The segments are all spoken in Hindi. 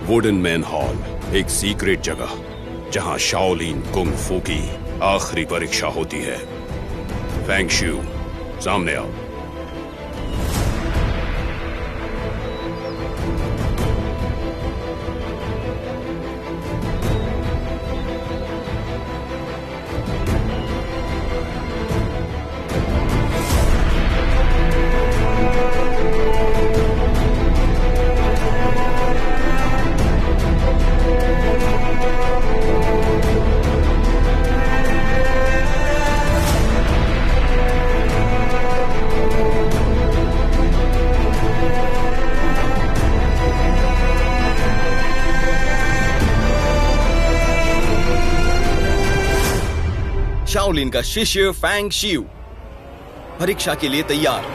वुडन मैन हॉल, एक सीक्रेट जगह जहां शाओलिन कुंग फू की आखिरी परीक्षा होती है। फैंग शू, सामने आओ। शाओलिन का शिष्य फैंग शियू परीक्षा के लिए तैयार।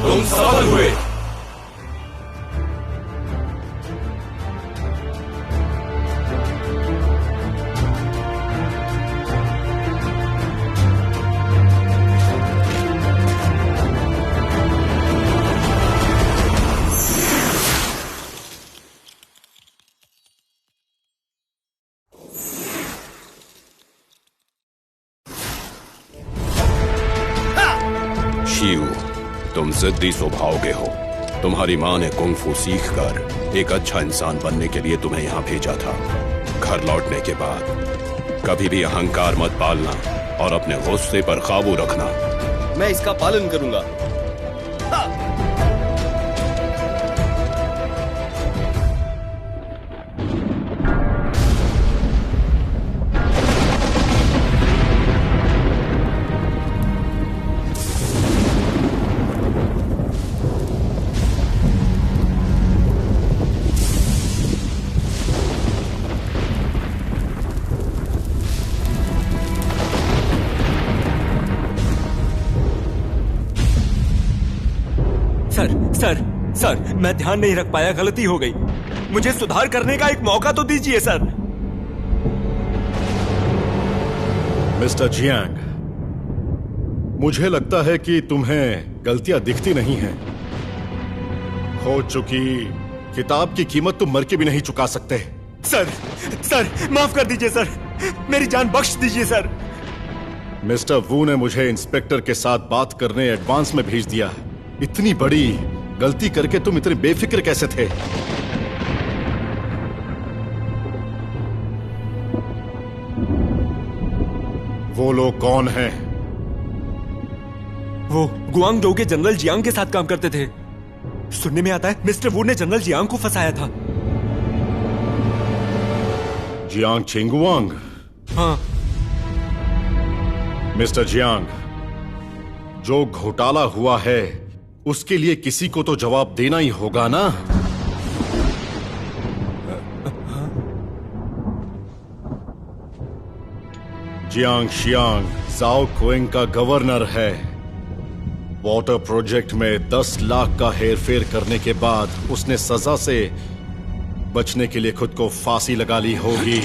तुम सफल हुए। शियू, तुम जिद्दी स्वभाव के हो। तुम्हारी माँ ने कुंग फू सीख कर एक अच्छा इंसान बनने के लिए तुम्हें यहाँ भेजा था। घर लौटने के बाद कभी भी अहंकार मत पालना और अपने गुस्से पर काबू रखना। मैं इसका पालन करूंगा। सर मैं ध्यान नहीं रख पाया, गलती हो गई। मुझे सुधार करने का एक मौका तो दीजिए सर। मिस्टर जियांग, मुझे लगता है कि तुम्हें गलतियां दिखती नहीं हैं। हो चुकी किताब की कीमत तुम मर के भी नहीं चुका सकते। सर माफ कर दीजिए सर, मेरी जान बख्श दीजिए सर। मिस्टर वू ने मुझे इंस्पेक्टर के साथ बात करने एडवांस में भेज दिया। इतनी बड़ी गलती करके तुम इतने बेफिक्र कैसे थे? वो लोग कौन हैं? वो गुआंगडोउ के जनरल जियांग के साथ काम करते थे। सुनने में आता है मिस्टर वू ने जनरल जियांग को फंसाया था। जियांग चिंगुआंग? हाँ। मिस्टर जियांग, जो घोटाला हुआ है उसके लिए किसी को तो जवाब देना ही होगा ना? जियांग शियांग जाओ क्विंग का गवर्नर है। वाटर प्रोजेक्ट में 10 लाख का हेरफेर करने के बाद उसने सजा से बचने के लिए खुद को फांसी लगा ली होगी।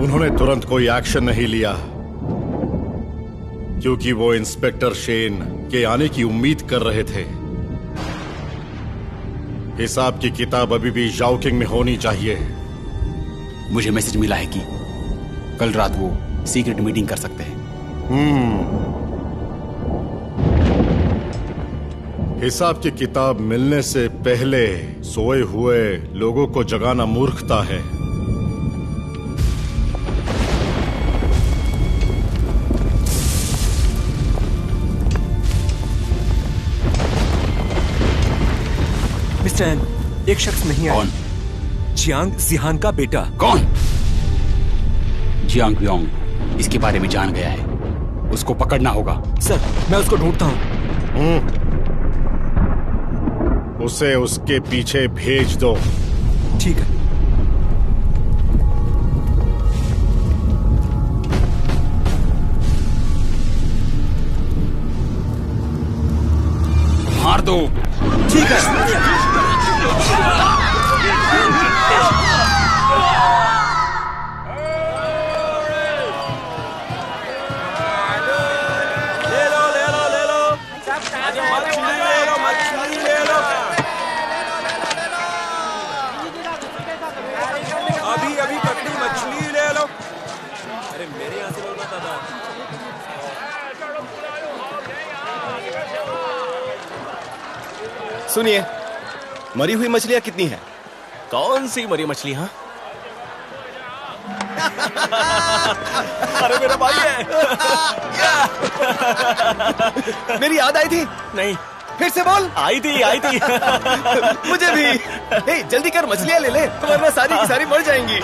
उन्होंने तुरंत कोई एक्शन नहीं लिया क्योंकि वो इंस्पेक्टर शेन के आने की उम्मीद कर रहे थे। हिसाब की किताब अभी भी जाओकिंग में होनी चाहिए। मुझे मैसेज मिला है कि कल रात वो सीक्रेट मीटिंग कर सकते हैं। हिसाब की किताब मिलने से पहले सोए हुए लोगों को जगाना मूर्खता है। एक शख्स नहीं आया। कौन? जियांग जिहान का बेटा। कौन? जियांग व्योंग इसके बारे में जान गया है, उसको पकड़ना होगा। सर मैं उसको ढूंढता हूं। उसे उसके पीछे भेज दो। ठीक है। मार दो। ठीक है। अभी पकड़ी मछली ले लो। अरे मेरे यहाँ से बोलना दादा। सुनिए, मरी हुई मछलियां कितनी हैं? कौन सी मरी मछली? हाँ अरे मेरा भाई है। मेरी याद आई थी? नहीं। फिर से बोल। आई थी मुझे भी। हे, जल्दी कर, मछलियां ले ले वरना सारी की सारी मर जाएंगी।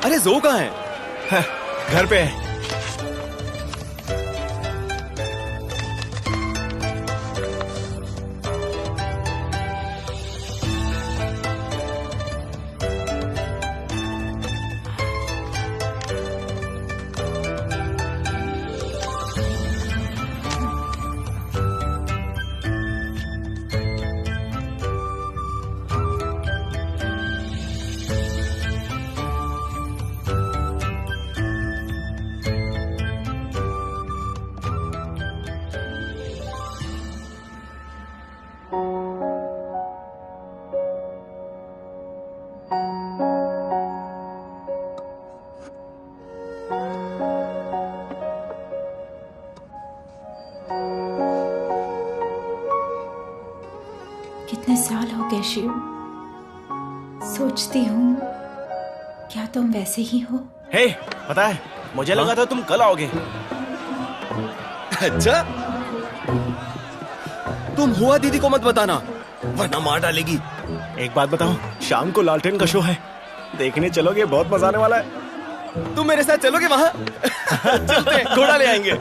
अरे जो कहाँ है? घर पे है। कितने साल हो गए शिव, सोचती हूँ क्या तुम वैसे ही हो? हे, पता है मुझे लगा था तुम कल आओगे। अच्छा, तुम हुआ दीदी को मत बताना, वरना मार डालेगी। एक बात बताओ, शाम को लालटेन का शो है, देखने चलोगे? बहुत मजा आने वाला है। तुम मेरे साथ चलोगे वहाँ? चलते हैं, घोड़ा ले आएंगे।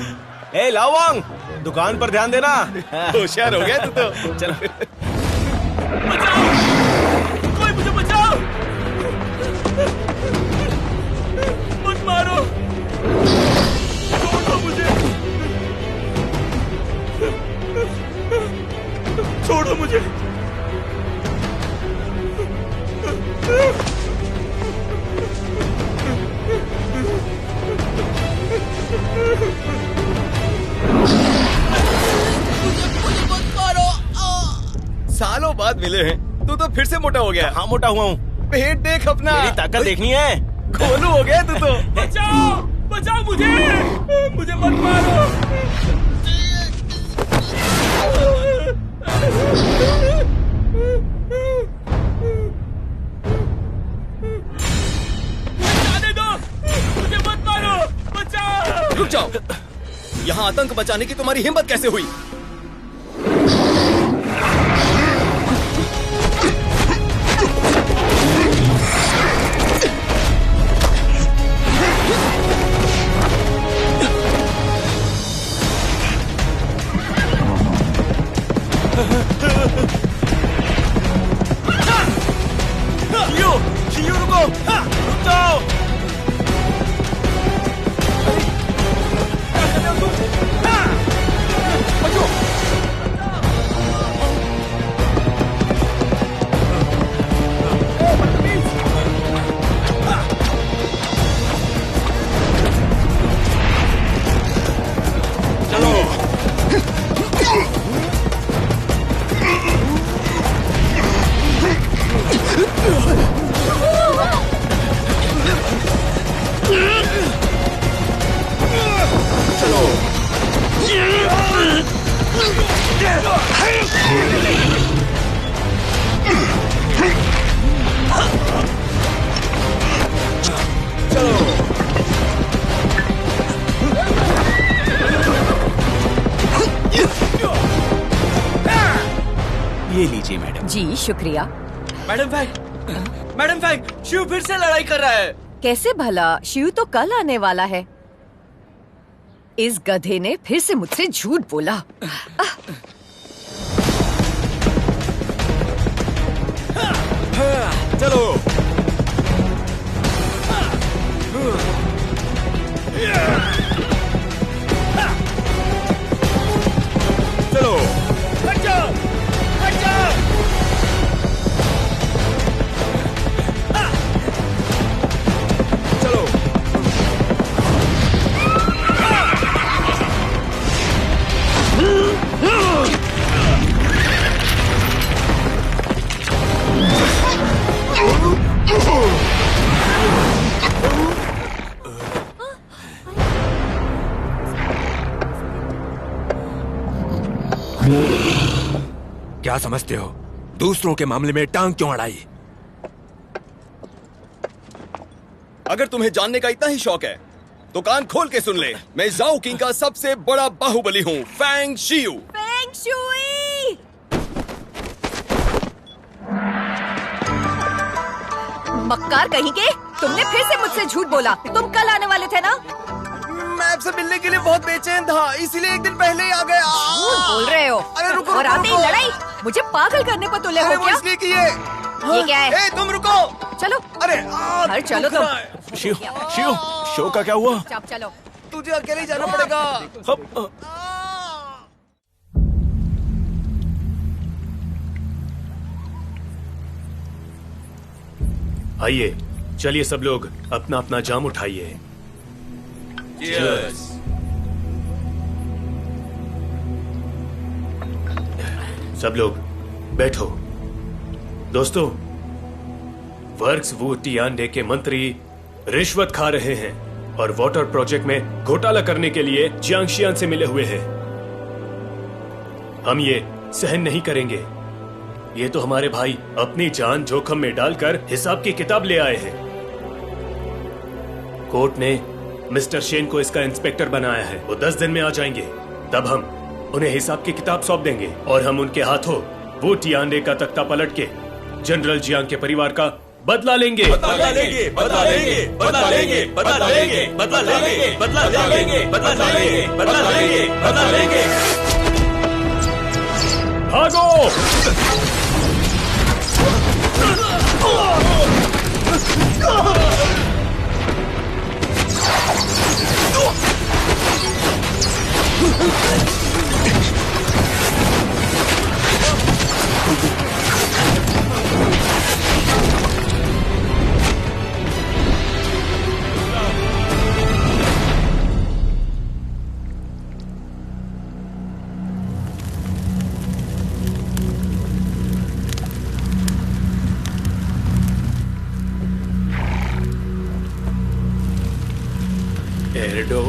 ए लावांग, दुकान पर ध्यान देना। होशियार हो गया तू तो। चलो। कोई मुझे बचाओ, मत मारो, छोड़ो मुझे, छोड़ो मुझे। सालों बाद मिले हैं, तू तो फिर से मोटा हो गया। हाँ, मोटा हुआ हूँ। पेट देख अपना, मेरी ताकत देखनी है। गोलू हो गया तू तो। बचाओ, बचाओ मुझे, मुझे मत मारो। जाने दो, मुझे मत मारो, बचाओ। रुक जाओ, यहाँ आतंक बचाने की तुम्हारी हिम्मत कैसे हुई? शियू रुको, रुक जाओ। ये लीजिए मैडम। जी शुक्रिया। मैडम फैंग, शिव फिर से लड़ाई कर रहा है। कैसे भला? शिव तो कल आने वाला है। इस गधे ने फिर से मुझसे झूठ बोला। चलो, चलो, हट जाओ, हट जाओ। चलो। क्या समझते हो? दूसरों के मामले में टांग क्यों अड़ाई? अगर तुम्हें जानने का इतना ही शौक है तो कान खोल के सुन ले। मैं जाओ किंग का सबसे बड़ा बाहुबली हूँ, फैंग शियू। Feng shui! मक्कार कहीं के, तुमने फिर से मुझसे झूठ बोला। तुम कल आने वाले थे ना? मैं आपसे मिलने के लिए बहुत बेचैन था, इसीलिए एक दिन पहले ही आ गया। झूठ बोल रहे हो। अरे रुको, और आते ही रुको। लड़ाई। मुझे पागल करने पर तुले अरे हो वो क्या? इसलिए कि ये क्या है? ए, तुम रुको। चलो। अरे घर चलो तुम। शिव, शिव, शो का क्या हुआ? चुप चलो। तुझे अकेले ही जाना पड़ेगा। आइए, चलिए सब लोग अपना अपना जाम उठाइए। सब लोग बैठो। दोस्तों, वर्क्स वू टियानडे के मंत्री रिश्वत खा रहे हैं और वाटर प्रोजेक्ट में घोटाला करने के लिए जियांगशियान से मिले हुए हैं। हम ये सहन नहीं करेंगे। ये तो हमारे भाई अपनी जान जोखिम में डालकर हिसाब की किताब ले आए हैं। कोर्ट ने मिस्टर शेन को इसका इंस्पेक्टर बनाया है। वो 10 दिन में आ जाएंगे, तब हम उन्हें हिसाब की किताब सौंप देंगे और हम उनके हाथों वो टियानडे का तख्ता पलट के जनरल जियांग के परिवार का बदला लेंगे। बदला लेंगे, बदला लेंगे, बदला लेंगे, बदला लेंगे, बदला लेंगे, बदला लेंगे, बदला लेंगे, बदला लेंगे, बदला लेंगे। भागो! एर्डो,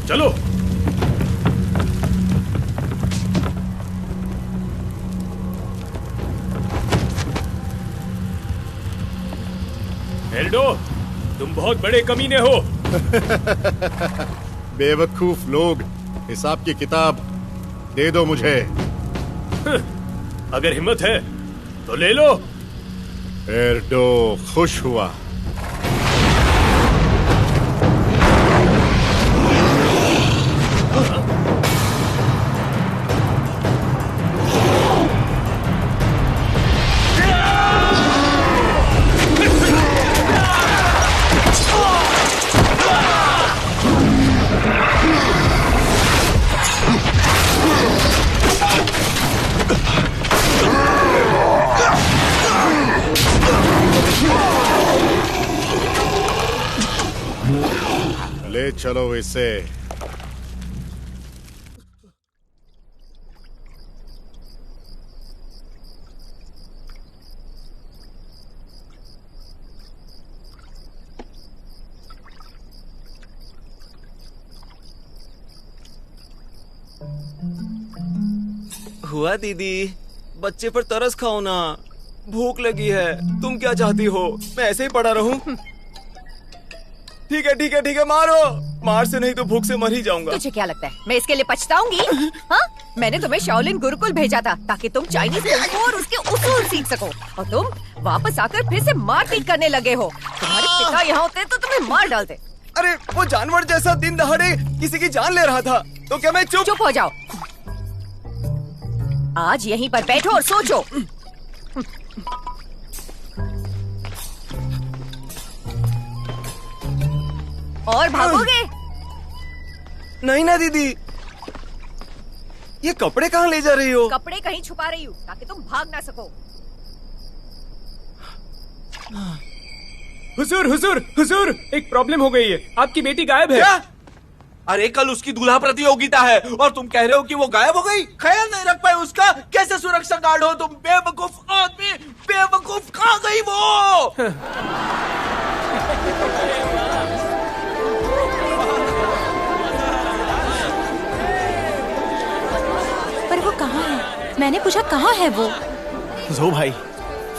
चलो। एर्डो, तुम बहुत बड़े कमीने हो। बेवकूफ लोग, हिसाब की किताब दे दो मुझे। अगर हिम्मत है तो ले लो। एर्डो खुश हुआ। ले चलो इसे। हुआ दीदी, बच्चे पर तरस खाओ ना, भूख लगी है। तुम क्या चाहती हो, मैं ऐसे ही पड़ा रहूं? ठीक है ठीक है ठीक है, मारो। मार से नहीं तो भूख से मर ही जाऊंगा। तुझे क्या लगता है मैं इसके लिए पछताऊंगी? हाँ, मैंने तुम्हें शाओलिन गुरुकुल भेजा था ताकि तुम चाइनीज कुंग फू और उसके उसूल सीख सको, और तुम वापस आकर फिर से मारपीट करने लगे हो। तुम्हारे पिता यहाँ होते तो तुम्हें मार डालते। अरे वो जानवर जैसा दिन दहाड़े किसी की जान ले रहा था, तो क्या मैं चुप हो जाओ। आज यहीं पर बैठो और सोचो। और भागोगे? नहीं ना दीदी, ये कपड़े कहाँ ले जा रही हो? कपड़े कहीं छुपा रही हूँ ताकि तुम भाग ना सको। हुजूर हुजूर हुजूर, एक प्रॉब्लम हो गई है, आपकी बेटी गायब है। क्या? अरे कल उसकी दूल्हा प्रतियोगिता है और तुम कह रहे हो कि वो गायब हो गई? ख्याल नहीं रख पाए उसका? कैसे सुरक्षा गार्ड हो तुम, बेवकूफ आदमी, बेवकूफ। कहाँ गई वो? पर वो कहाँ है? मैंने पूछा कहाँ है वो? जो भाई,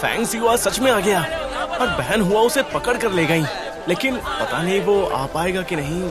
फैंग सियुआ सच में आ गया और बहन हुआ उसे पकड़ कर ले गई, लेकिन पता नहीं वो आ पाएगा कि नहीं।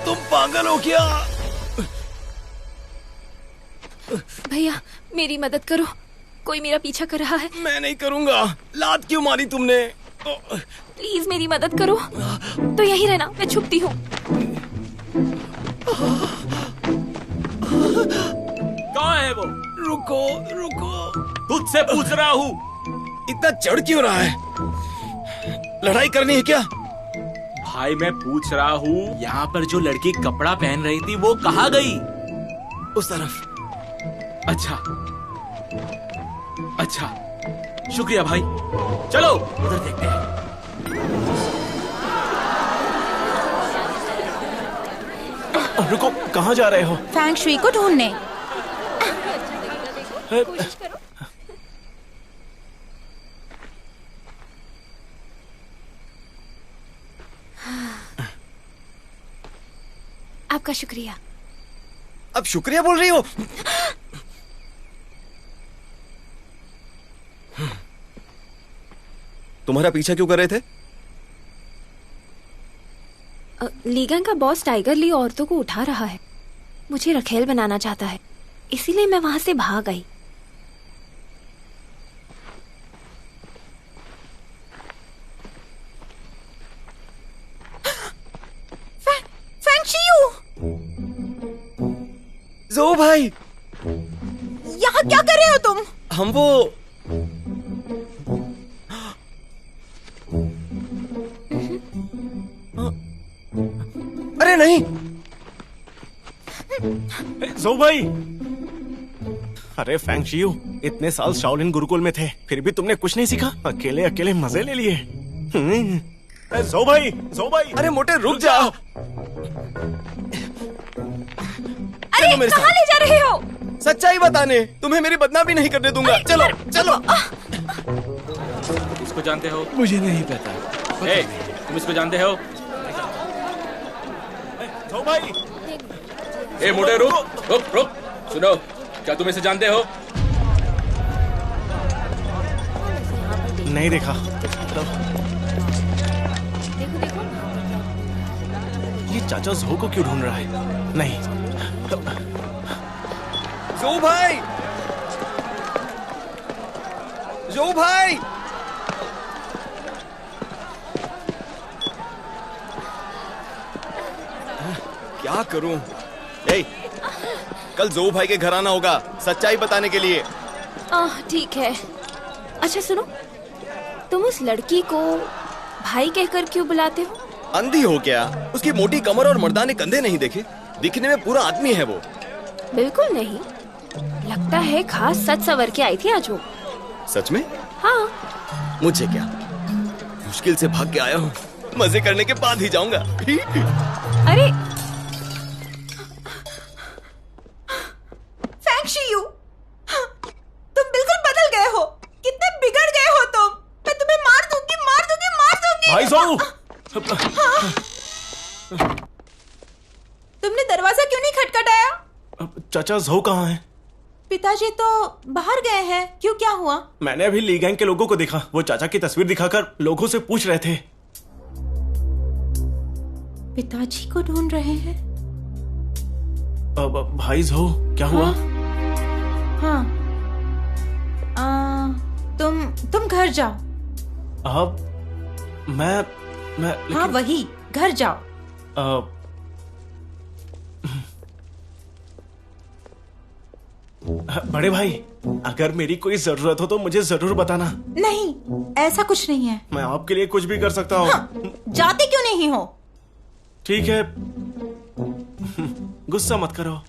तुम पागल हो क्या? भैया मेरी मदद करो, कोई मेरा पीछा कर रहा है। मैं नहीं करूंगा। लात क्यों मारी तुमने? प्लीज मेरी मदद करो। तो यहीं रहना, मैं छुपती हूँ। कहाँ है वो? रुको रुको, तुझसे पूछ रहा हूँ। इतना चढ़ क्यों रहा है? लड़ाई करनी है क्या? भाई मैं पूछ रहा हूँ, यहाँ पर जो लड़की कपड़ा पहन रही थी वो कहाँ गई? उस तरफ। अच्छा अच्छा, शुक्रिया भाई। चलो उधर देखते हैं। रुको, कहाँ जा रहे हो? फैंग शुई को ढूंढने। कोशिश करो। आपका शुक्रिया। अब शुक्रिया बोल रही हो? तुम्हारा पीछा क्यों कर रहे थे? लीगन का बॉस टाइगर ली औरतों को उठा रहा है, मुझे रखेल बनाना चाहता है, इसीलिए मैं वहां से भाग आई। फैंग शियू! जो भाई, यहाँ क्या कर रहे हो तुम? हम वो अरे नहीं। जो भाई, अरे फैंग शियू, इतने साल शाओलिन गुरुकुल में थे, फिर भी तुमने कुछ नहीं सीखा? अकेले अकेले मजे ले लिए। जो भाई, जो भाई, अरे मोटे रुक जाओ। अरे कहाँ ले जा रहे हो? सच्चाई बताने, तुम्हें मेरी बदनामी नहीं करने दूंगा। चलो चलो। इसको जानते हो? मुझे नहीं पता। ए, तुम इसको जानते हो? जो भाई, ए मोटे रुक रुक रुक, सुनो, क्या तुम इसे जानते हो? नहीं देखा। ये चाचा जो को क्यों ढूंढ रहा है? नहीं। जो भाई, जो भाई, क्या करूं? ए, कल जो भाई के घर आना होगा सच्चाई बताने के लिए। ठीक है। अच्छा सुनो, तुम उस लड़की को भाई कहकर क्यों बुलाते हो? अंधी हो क्या? उसकी मोटी कमर और मर्दाने कंधे नहीं देखे? दिखने में पूरा आदमी है वो। बिल्कुल नहीं, लगता है खास सच सवर के आई थी आज वो। सच में? हाँ। मुझे क्या, मुश्किल से भाग के आया हूँ, मजे करने के बाद ही जाऊंगा। अरे फैंग शियू, तुम बिल्कुल बदल गए हो, कितने बिगड़ गए हो तुम। मैं तुम्हें मार दूंगी, मार दूंगी, मार दूंगी। भाई जो, तुमने दरवाजा क्यों नहीं खटखटाया? चाचा जो कहाँ है? पिताजी तो बाहर गए हैं। क्यों, क्या हुआ? मैंने अभी ली गैंग के लोगों को देखा, वो चाचा की तस्वीर दिखाकर लोगों से पूछ रहे थे। पिताजी को ढूंढ रहे हैं? भाई जो, क्या हुआ? हाँ। तुम घर जाओ। अब मैं लेकिन... हाँ वही, घर जाओ। बड़े भाई, अगर मेरी कोई जरूरत हो तो मुझे जरूर बताना। नहीं, ऐसा कुछ नहीं है। मैं आपके लिए कुछ भी कर सकता हूँ। हाँ, जाते क्यों नहीं हो? ठीक है, गुस्सा मत करो।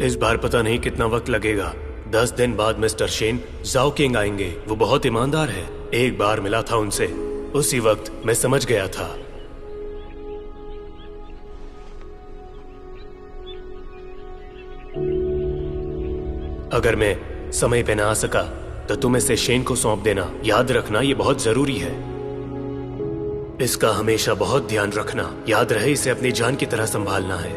इस बार पता नहीं कितना वक्त लगेगा। 10 दिन बाद मिस्टर शेन जाओ किंग आएंगे। वो बहुत ईमानदार है। एक बार मिला था उनसे, उसी वक्त मैं समझ गया था। अगर मैं समय पे ना आ सका तो तुम इसे शेन को सौंप देना। याद रखना, ये बहुत जरूरी है। इसका हमेशा बहुत ध्यान रखना। याद रहे, इसे अपनी जान की तरह संभालना है।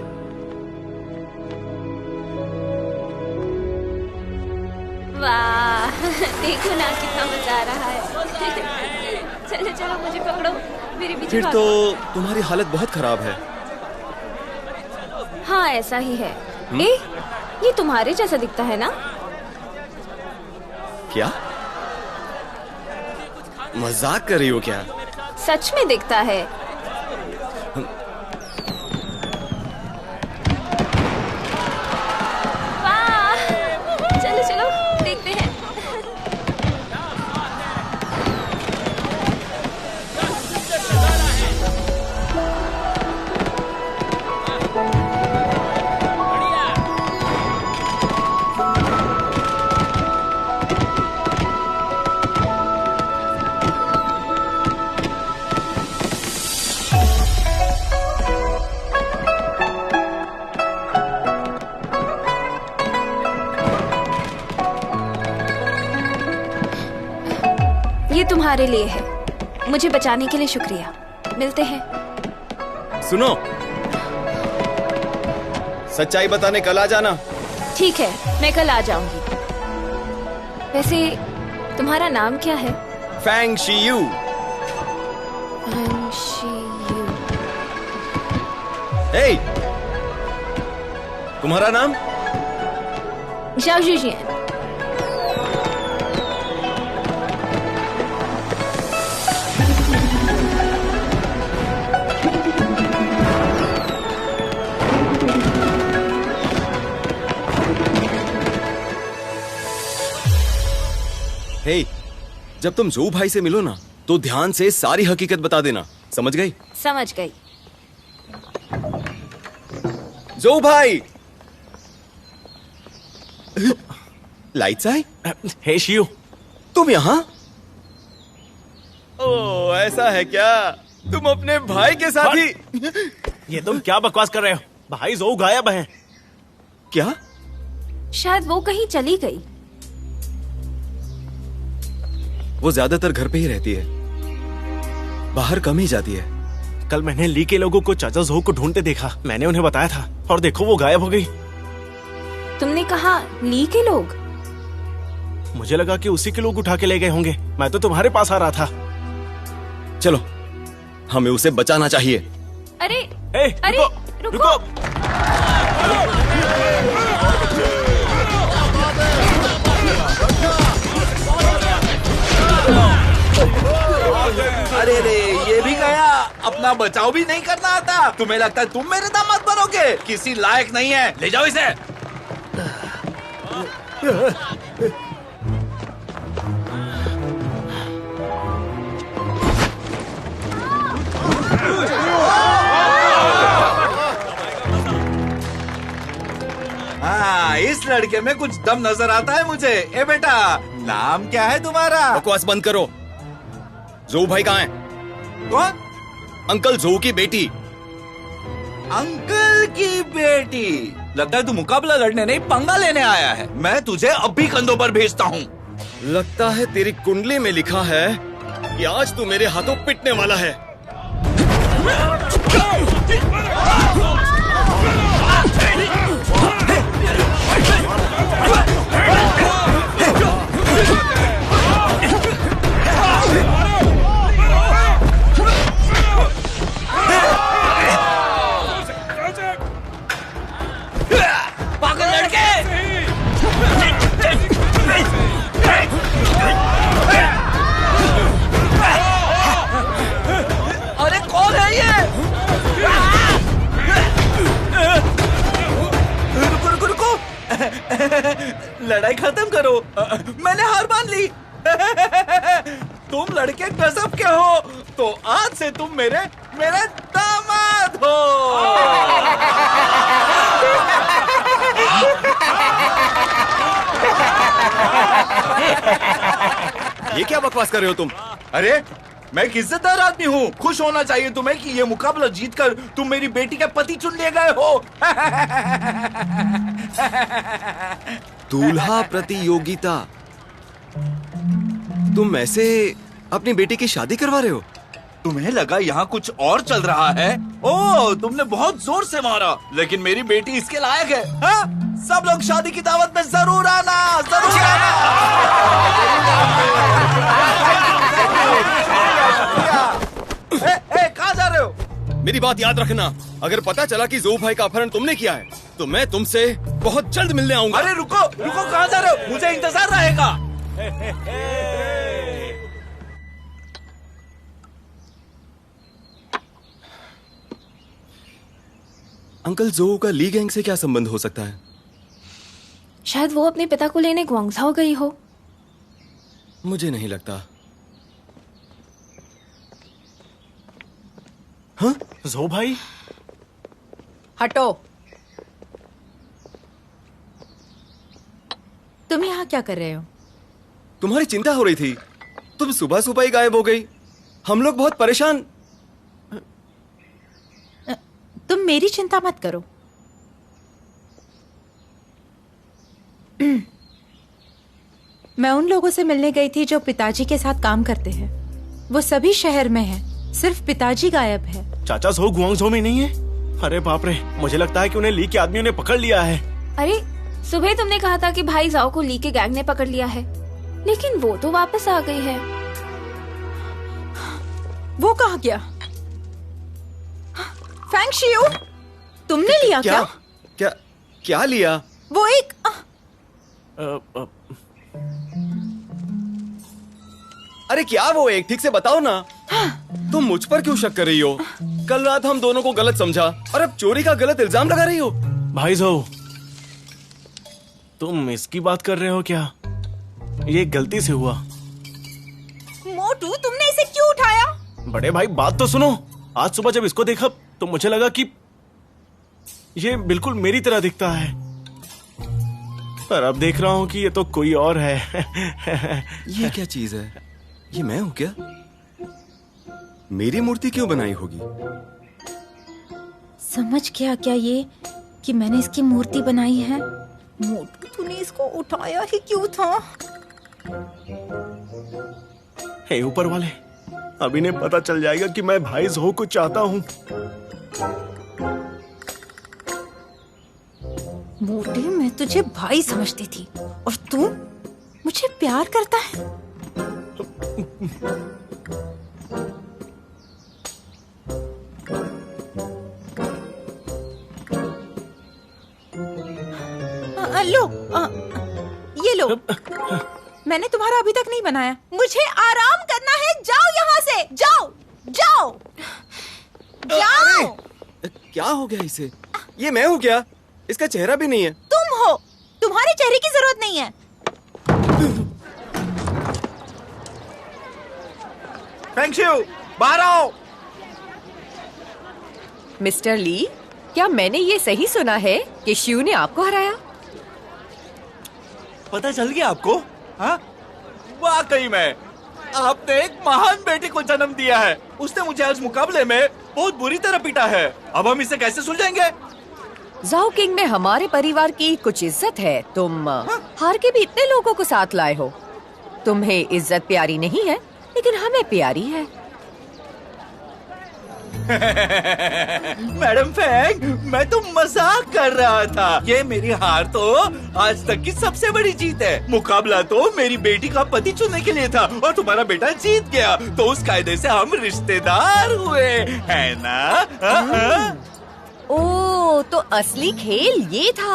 वाह, देखो ना कितना मजा आ रहा है। चलो चलो मुझे पकड़ो, मेरे पीछे फिर भागो। तो तुम्हारी हालत बहुत खराब है। हाँ ऐसा ही है। ये तुम्हारे जैसा दिखता है ना? क्या मजाक कर रही हो क्या? सच में दिखता है। वाह, चलो चलो देखते हैं। ये तुम्हारे लिए है। मुझे बचाने के लिए शुक्रिया। मिलते हैं। सुनो, सच्चाई बताने कल आ जाना। ठीक है, मैं कल आ जाऊंगी। वैसे तुम्हारा नाम क्या है? फैंग शीयू। हे, तुम्हारा नाम? जाओ जुजियन। हे, जब तुम जोऊ भाई से मिलो ना तो ध्यान से सारी हकीकत बता देना, समझ गई? समझ गई। जोऊ भाई, लाइट्स आई। हे शियू, तुम यहाँ? ओ ऐसा है क्या? तुम अपने भाई के साथ ही? ये तुम क्या बकवास कर रहे हो? भाई जोऊ गायब हैं। क्या? शायद वो कहीं चली गई। वो ज्यादातर घर पे ही रहती है, बाहर कम ही जाती है। कल मैंने ली के लोगों को चाचा जोऊ को ढूंढते देखा। मैंने उन्हें बताया था और देखो वो गायब हो गई। तुमने कहा ली के लोग? मुझे लगा कि उसी के लोग उठा के ले गए होंगे। मैं तो तुम्हारे पास आ रहा था। चलो, हमें उसे बचाना चाहिए। अरे अरे रुको। अरे रे, ये भी गया। अपना बचाव भी नहीं करना आता। तुम्हें लगता है तुम मेरे दामाद बनोगे? किसी लायक नहीं है। ले जाओ इसे। हाँ, इस लड़के में कुछ दम नजर आता है मुझे। ए बेटा, नाम क्या है तुम्हारा? बकवास बंद करो। जोऊ भाई कहाँ है? कौन? अंकल जोऊ की बेटी। अंकल की बेटी? लगता है तू मुकाबला लड़ने नहीं, पंगा लेने आया है। मैं तुझे अभी कंधों पर भेजता हूँ। लगता है तेरी कुंडली में लिखा है कि आज तू मेरे हाथों पिटने वाला है। पागल लड़के! अरे कौन है ये? रुको रुको रुको, लड़ाई खत्म करो। मैंने हार मान ली। तुम लड़के गजब के हो, तो आज से तुम मेरे दामाद हो। ये क्या बकवास कर रहे हो तुम? अरे मैं एक इज्जतदार आदमी हूँ। खुश होना चाहिए तुम्हें कि ये मुकाबला जीतकर तुम मेरी बेटी के पति चुन लिए गए हो। दूल्हा प्रतियोगिता? तुम ऐसे अपनी बेटी की शादी करवा रहे हो? तुम्हें लगा यहाँ कुछ और चल रहा है? ओह, तुमने बहुत जोर से मारा, लेकिन मेरी बेटी इसके लायक है। हाँ? सब लोग शादी की दावत में जरूर आना, जरूर आना। मेरी बात याद रखना, अगर पता चला कि ज़ोऊ भाई का अपहरण तुमने किया है तो मैं तुमसे बहुत जल्द मिलने आऊंगा। अरे रुको रुको, कहाँ जा रहे हो? मुझे इंतजार रहेगा। अंकल, ज़ोऊ का ली गैंग से क्या संबंध हो सकता है? शायद वो अपने पिता को लेने ग्वांगझाओ गई हो। मुझे नहीं लगता। हाँ? ज़ोऊ भाई, हटो। तुम यहाँ क्या कर रहे हो? तुम्हारी चिंता हो रही थी, तुम सुबह सुबह ही गायब हो गई। हम लोग बहुत परेशान। तुम मेरी चिंता मत करो। मैं उन लोगों से मिलने गई थी जो पिताजी के साथ काम करते हैं। वो सभी शहर में हैं, सिर्फ पिताजी गायब है। चाचा ज़ोऊ गुआंगझो में नहीं है? अरे बाप रे, मुझे लगता है कि उन्हें ली के आदमियों ने पकड़ लिया है। अरे सुबह तुमने कहा था कि भाई जाओ को ली के गैंग ने पकड़ लिया है, लेकिन वो तो वापस आ गई है। वो कहाँ गया? फैंग शियू, तुमने लिया क्या? क्या क्या लिया? वो एक अरे क्या वो एक, ठीक से बताओ ना। तुम मुझ पर क्यों शक कर रही हो? कल रात हम दोनों को गलत समझा और अब चोरी का गलत इल्जाम लगा रही हो। भाई ज़ोऊ, तुम इसकी बात कर रहे हो क्या? ये गलती से हुआ। मोटू, तुमने इसे क्यों उठाया? बड़े भाई बात तो सुनो। आज सुबह जब इसको देखा तो मुझे लगा कि ये बिल्कुल मेरी तरह दिखता है, पर अब देख रहा हूँ कि ये तो कोई और है। ये क्या चीज है? ये मैं हूँ क्या? मेरी मूर्ति क्यों बनाई होगी? समझ गया क्या ये कि मैंने इसकी मूर्ति बनाई है? मोटू, तूने इसको उठाया ही क्यों था? हे ऊपर वाले, अब इन्हें पता चल जाएगा कि मैं भाई ज़ोऊ को चाहता हूँ। मोटे, मैं तुझे भाई समझती थी और तू मुझे प्यार करता है। लो, ये लो। मैंने तुम्हारा अभी तक नहीं बनाया। मुझे आराम करना है। जाओ यहाँ से, जाओ जाओ जाओ। क्या हो गया इसे? ये मैं हूँ क्या? इसका चेहरा भी नहीं है। तुम हो। तुम्हारे चेहरे की जरूरत नहीं है। फैंग शियू, बाहर आओ। मिस्टर ली, क्या मैंने ये सही सुना है कि शियू ने आपको हराया? पता चल गया आपको? हाँ, वाकई में आपने एक महान बेटे को जन्म दिया है। उसने मुझे आज मुकाबले में बहुत बुरी तरह पीटा है। अब हम इसे कैसे सुलझाएंगे? ज़ाओ किंग में हमारे परिवार की कुछ इज्जत है। तुम हार के भी इतने लोगों को साथ लाए हो। तुम्हें इज्जत प्यारी नहीं है, लेकिन हमें प्यारी है। मैडम फैंग, मैं तो मजाक कर रहा था। ये मेरी हार तो आज तक की सबसे बड़ी जीत है। मुकाबला तो मेरी बेटी का पति चुनने के लिए था और तुम्हारा बेटा जीत गया, तो उस कायदे से हम रिश्तेदार हुए, है ना? ओह, तो असली खेल ये था।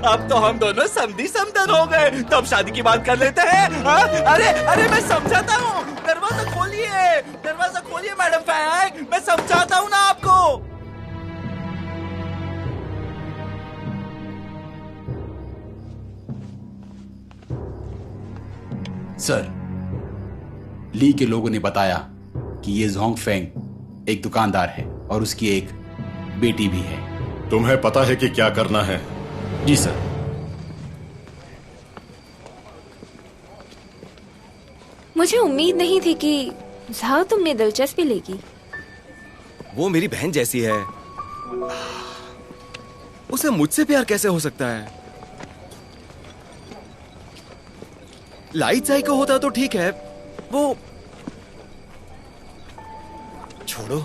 अब तो हम दोनों समधी समधन हो गए। तब शादी की बात कर लेते हैं। अरे अरे, मैं समझाता हूँ। दरवाजा खोलिए, दरवाजा खोलिए मैडम फैंग, मैं समझाता हूँ ना आपको। सर, ली के लोगों ने बताया कि ये ज़ोंग फेंग एक दुकानदार है और उसकी एक बेटी भी है। तुम्हें पता है कि क्या करना है? जी सर। मुझे उम्मीद नहीं थी कि जाओ तुम में दिलचस्पी लेगी। वो मेरी बहन जैसी है, उसे मुझसे प्यार कैसे हो सकता है? लाइट जाई को होता तो ठीक है, वो छोड़ो।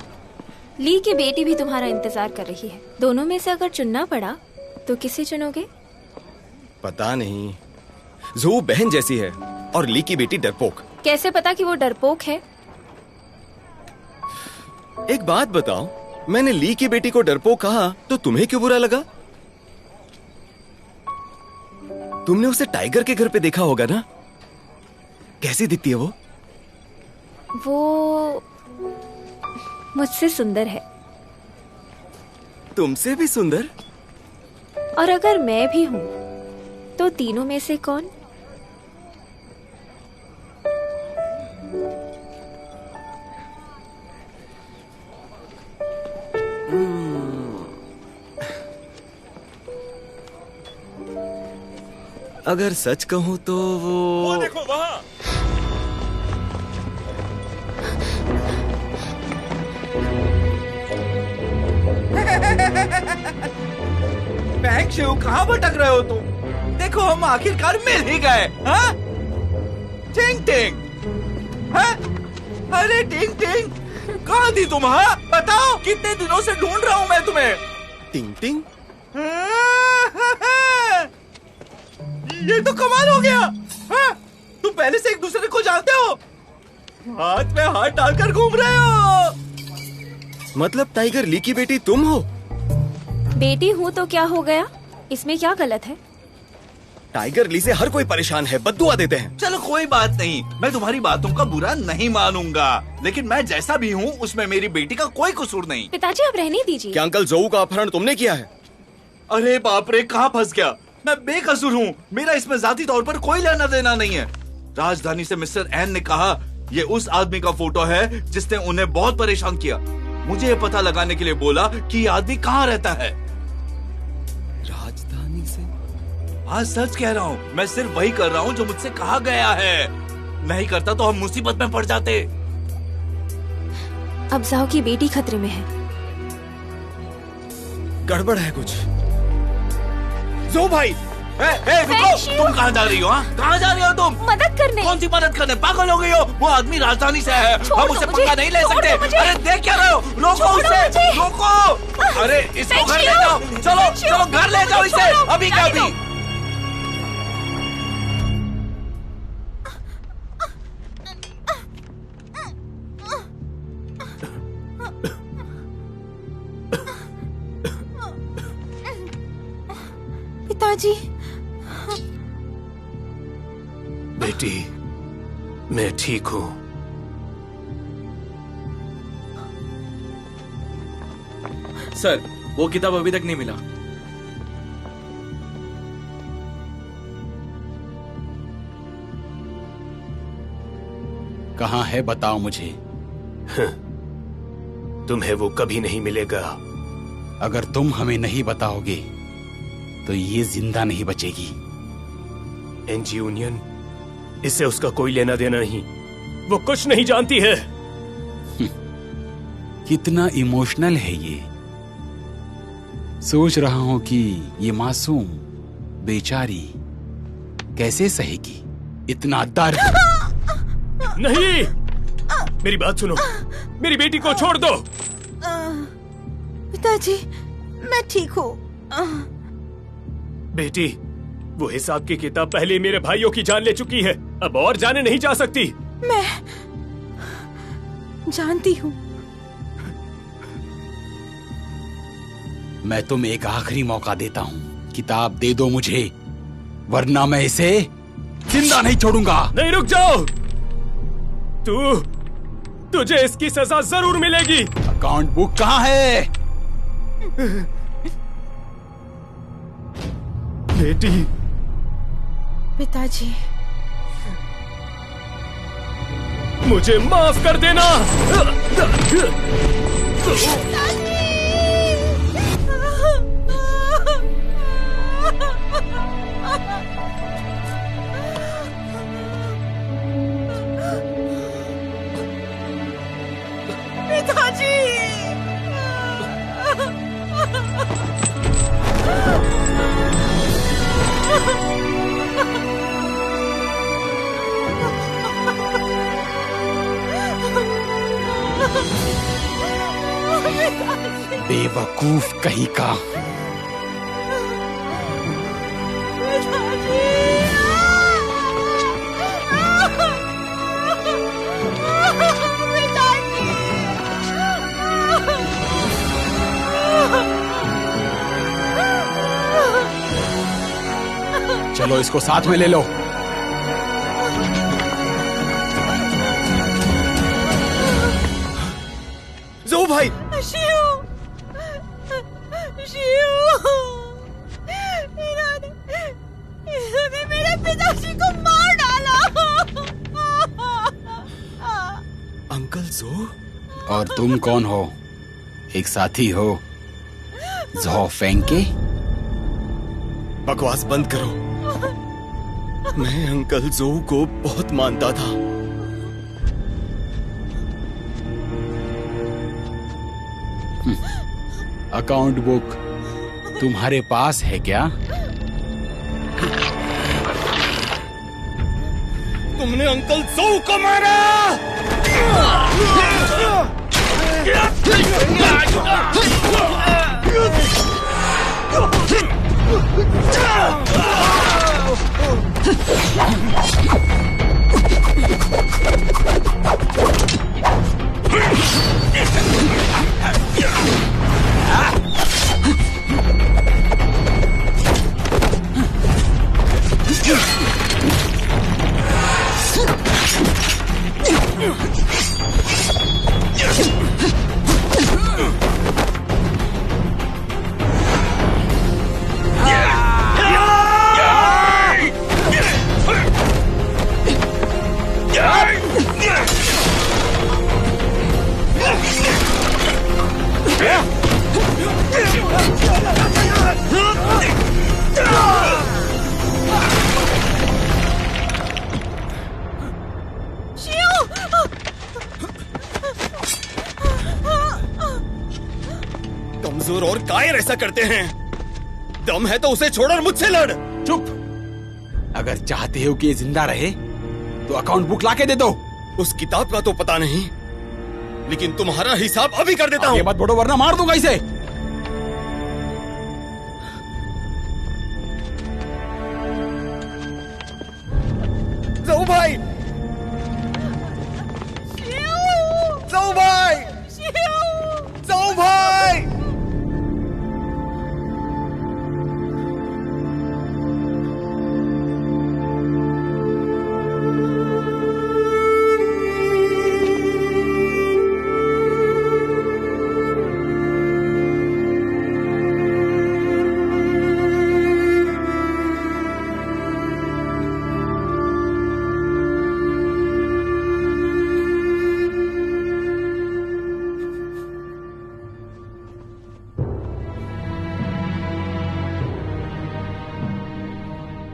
ली की बेटी भी तुम्हारा इंतजार कर रही है। दोनों में से अगर चुनना पड़ा तो किसे चुनोगे? पता नहीं। ज़ोऊ बहन जैसी है और ली की बेटी डरपोक। कैसे पता कि वो डरपोक है? एक बात बताओ, मैंने ली की बेटी को डरपोक कहा तो तुम्हें क्यों बुरा लगा? तुमने उसे टाइगर के घर पे देखा होगा ना? कैसी दिखती है वो? वो मुझसे सुंदर है। तुमसे भी सुंदर? और अगर मैं भी हूं तो तीनों में से कौन? अगर सच कहूं तो वो देखो वहां। फैंग शिव, कहाँ भटक रहे हो तुम? देखो हम आखिरकार मिल ही गए। हाँ? टिंग टिंग, हाँ? अरे टिंग टिंग, कहाँ थी तुम? हाँ बताओ, कितने दिनों से ढूंढ रहा हूँ मैं तुम्हें। टिंग टिंग, ये तो कमाल हो गया। हाँ? तुम पहले से एक दूसरे को जानते हो, हाथ में हाथ डालकर घूम रहे हो। मतलब टाइगर ली की बेटी तुम हो? बेटी हूं तो क्या हो गया? इसमें क्या गलत है? टाइगर ली से हर कोई परेशान है, बद्दुआ देते हैं। चलो कोई बात नहीं, मैं तुम्हारी बातों का बुरा नहीं मानूंगा, लेकिन मैं जैसा भी हूँ उसमें मेरी बेटी का कोई कसूर नहीं। पिताजी आप रहने दीजिए। क्या अंकल जोऊ का अपहरण तुमने किया है? अरे बाप रे, कहाँ फंस गया। मैं बेकसूर हूँ, मेरा इसमें जाती तौर पर कोई लेना देना नहीं है। राजधानी से मिस्टर एन ने कहा ये उस आदमी का फोटो है जिसने उन्हें बहुत परेशान किया। मुझे ये पता लगाने के लिए बोला कि ये आदमी कहाँ रहता है। राजधानी से? हाँ सच कह रहा हूँ, मैं सिर्फ वही कर रहा हूँ जो मुझसे कहा गया है। नहीं करता तो हम मुसीबत में पड़ जाते। अब जाओ की बेटी खतरे में है। गड़बड़ है कुछ। जो भाई, रुको, तुम कहाँ जा रही हो? कहाँ जा रही हो तुम? मदद करने। कौन सी मदद करने? पागल हो गई हो? वो आदमी राजधानी से है, हम उसे पंगा नहीं ले सकते। अरे देख क्या रहे हो? रोको उसे, रोको। अरे इसको घर ले जाओ, चलो चलो घर ले जाओ इसे, अभी का अभी। पिताजी। बेटी, मैं ठीक हूं। सर, वो किताब अभी तक नहीं मिला। कहाँ है बताओ मुझे। तुम्हें वो कभी नहीं मिलेगा। अगर तुम हमें नहीं बताओगे तो ये जिंदा नहीं बचेगी। एनजी यूनियन, इससे उसका कोई लेना देना नहीं। वो कुछ नहीं जानती है। कितना इमोशनल है ये। सोच रहा हूं कि ये मासूम बेचारी कैसे सहेगी इतना दर्द। नहीं, मेरी बात सुनो, मेरी बेटी को छोड़ दो। पिताजी, मैं ठीक हूँ। बेटी, वो हिसाब की किताब पहले मेरे भाइयों की जान ले चुकी है, अब और जाने नहीं जा सकती। मैं जानती हूँ। मैं तुम्हें एक आखिरी मौका देता हूँ, किताब दे दो मुझे, वरना मैं इसे जिंदा नहीं छोड़ूंगा। नहीं, रुक जाओ। तुझे इसकी सजा जरूर मिलेगी। अकाउंट बुक कहाँ है? बेटी। पिताजी, मुझे माफ कर देना। पिताजी। बेवकूफ कहीं का। चलो इसको साथ में ले लो। जो भाई, शिव, इन्होंने मेरे पिताजी को मार डाला। अंकल जो? और तुम कौन हो? एक साथी हो ज़ो फेंग के? बकवास बंद करो। मैं अंकल जो को बहुत मानता था। अकाउंट बुक तुम्हारे पास है क्या? तुमने अंकल जो को मारा। कमजोर और कायर ऐसा करते हैं। दम है तो उसे छोड़ और मुझसे लड़। चुप। अगर चाहते हो कि ये जिंदा रहे तो अकाउंट बुक लाके दे दो। उस किताब का तो पता नहीं, लेकिन तुम्हारा हिसाब अभी कर देता हूँ। ये मत बढ़ो वरना मार दूंगा इसे। जाओ भाई, जाओ भाई, जाओ भाई।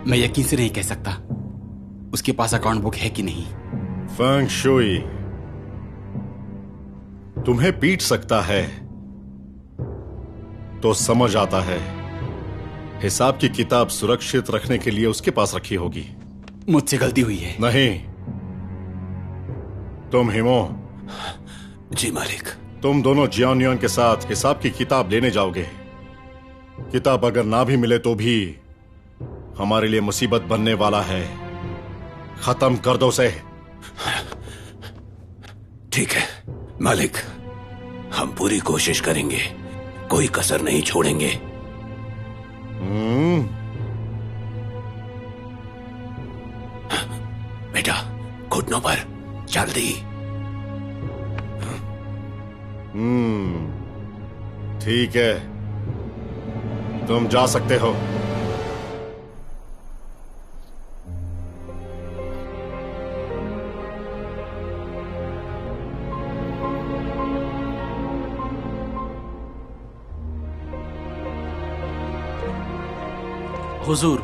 मैं यकीन से नहीं कह सकता उसके पास अकाउंट बुक है कि नहीं। फेंग शुई तुम्हें पीट सकता है तो समझ आता है हिसाब की किताब सुरक्षित रखने के लिए उसके पास रखी होगी। मुझसे गलती हुई है। नहीं, तुम हिमो। जी मालिक। तुम दोनों जियानियन के साथ हिसाब की किताब लेने जाओगे। किताब अगर ना भी मिले तो भी हमारे लिए मुसीबत बनने वाला है। खत्म कर दो उसे। ठीक है मालिक, हम पूरी कोशिश करेंगे, कोई कसर नहीं छोड़ेंगे। बेटा घुटनों पर, जल्दी। ठीक है, तुम जा सकते हो। हुजूर,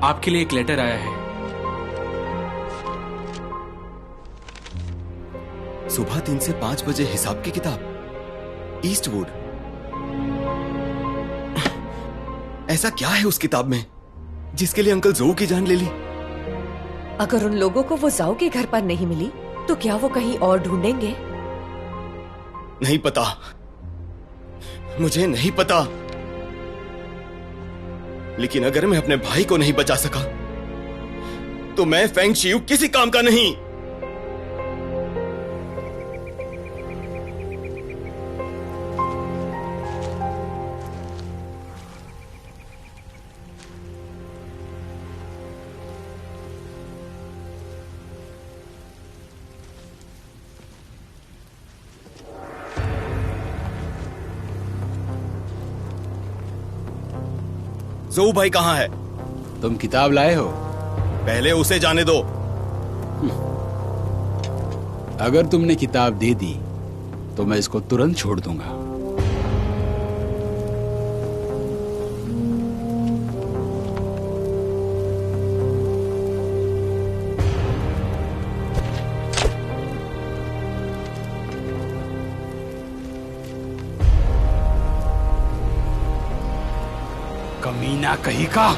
आपके लिए एक लेटर आया है। सुबह 3 से 5 बजे हिसाब की किताब, ईस्टवुड। ऐसा क्या है उस किताब में जिसके लिए अंकल जो की जान ले ली? अगर उन लोगों को वो जाओ के घर पर नहीं मिली तो क्या वो कहीं और ढूंढेंगे? नहीं पता, मुझे नहीं पता। लेकिन अगर मैं अपने भाई को नहीं बचा सका तो मैं फेंग शियू किसी काम का नहीं। जोऊ भाई कहाँ है? तुम किताब लाए हो? पहले उसे जाने दो। अगर तुमने किताब दे दी तो मैं इसको तुरंत छोड़ दूंगा। कमीना कहीं का।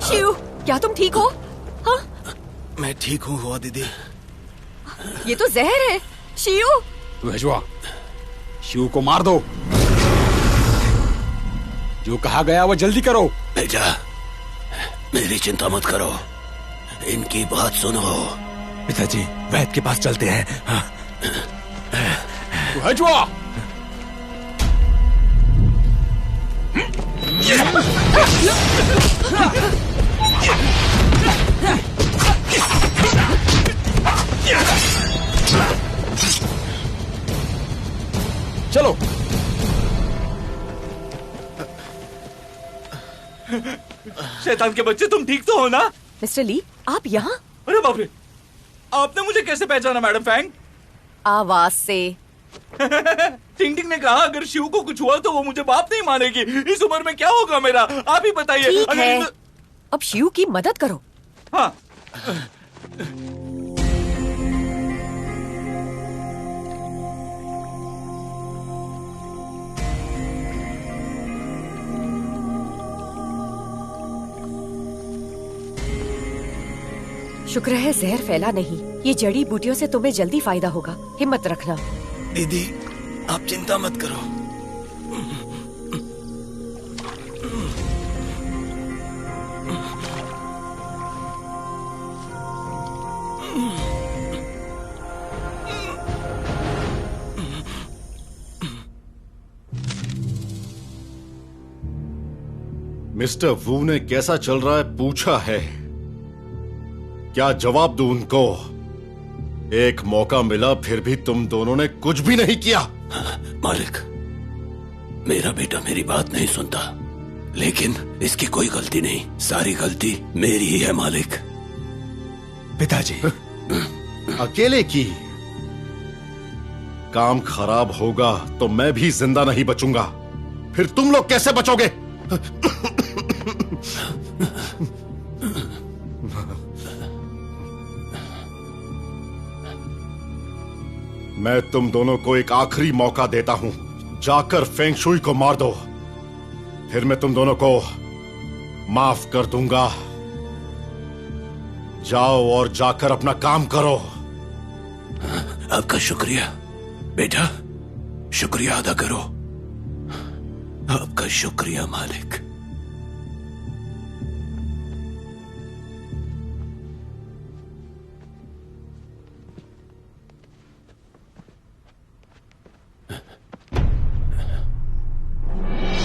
शिव, क्या तुम ठीक हो? हाँ? मैं ठीक हूँ हुआ दीदी। ये तो जहर है। शिव, तू भेजवा, शिव को मार दो। जो कहा गया वो जल्दी करो। बेटा, मेरी चिंता मत करो, इनकी बात सुनो। पिताजी, वैद्य के पास चलते हैं। हाँ। तू भेजवा। चलो। शैतान के बच्चे, तुम ठीक तो हो ना? मिस्टर ली, आप यहाँ? अरे बाप रे, आपने मुझे कैसे पहचाना मैडम फैंग? आवाज से। टिंग टिंग ने कहा अगर शिव को कुछ हुआ तो वो मुझे बाप नहीं मानेगी। इस उम्र में क्या होगा मेरा, आप ही बताइए। ठीक है, अब शिव की मदद करो। हाँ। शुक्र है जहर फैला नहीं। ये जड़ी बूटियों से तुम्हें जल्दी फायदा होगा, हिम्मत रखना। दीदी, आप चिंता मत करो। मिस्टर वू ने कैसा चल रहा है पूछा है, क्या जवाब दूं उनको? एक मौका मिला फिर भी तुम दोनों ने कुछ भी नहीं किया। मालिक, मेरा बेटा मेरी बात नहीं सुनता, लेकिन इसकी कोई गलती नहीं, सारी गलती मेरी ही है मालिक। पिताजी, अकेले की। काम खराब होगा तो मैं भी जिंदा नहीं बचूंगा, फिर तुम लोग कैसे बचोगे? मैं तुम दोनों को एक आखिरी मौका देता हूं, जाकर फेंग शुई को मार दो, फिर मैं तुम दोनों को माफ कर दूंगा। जाओ और जाकर अपना काम करो। आपका शुक्रिया बेटा, शुक्रिया अदा करो। आपका शुक्रिया मालिक।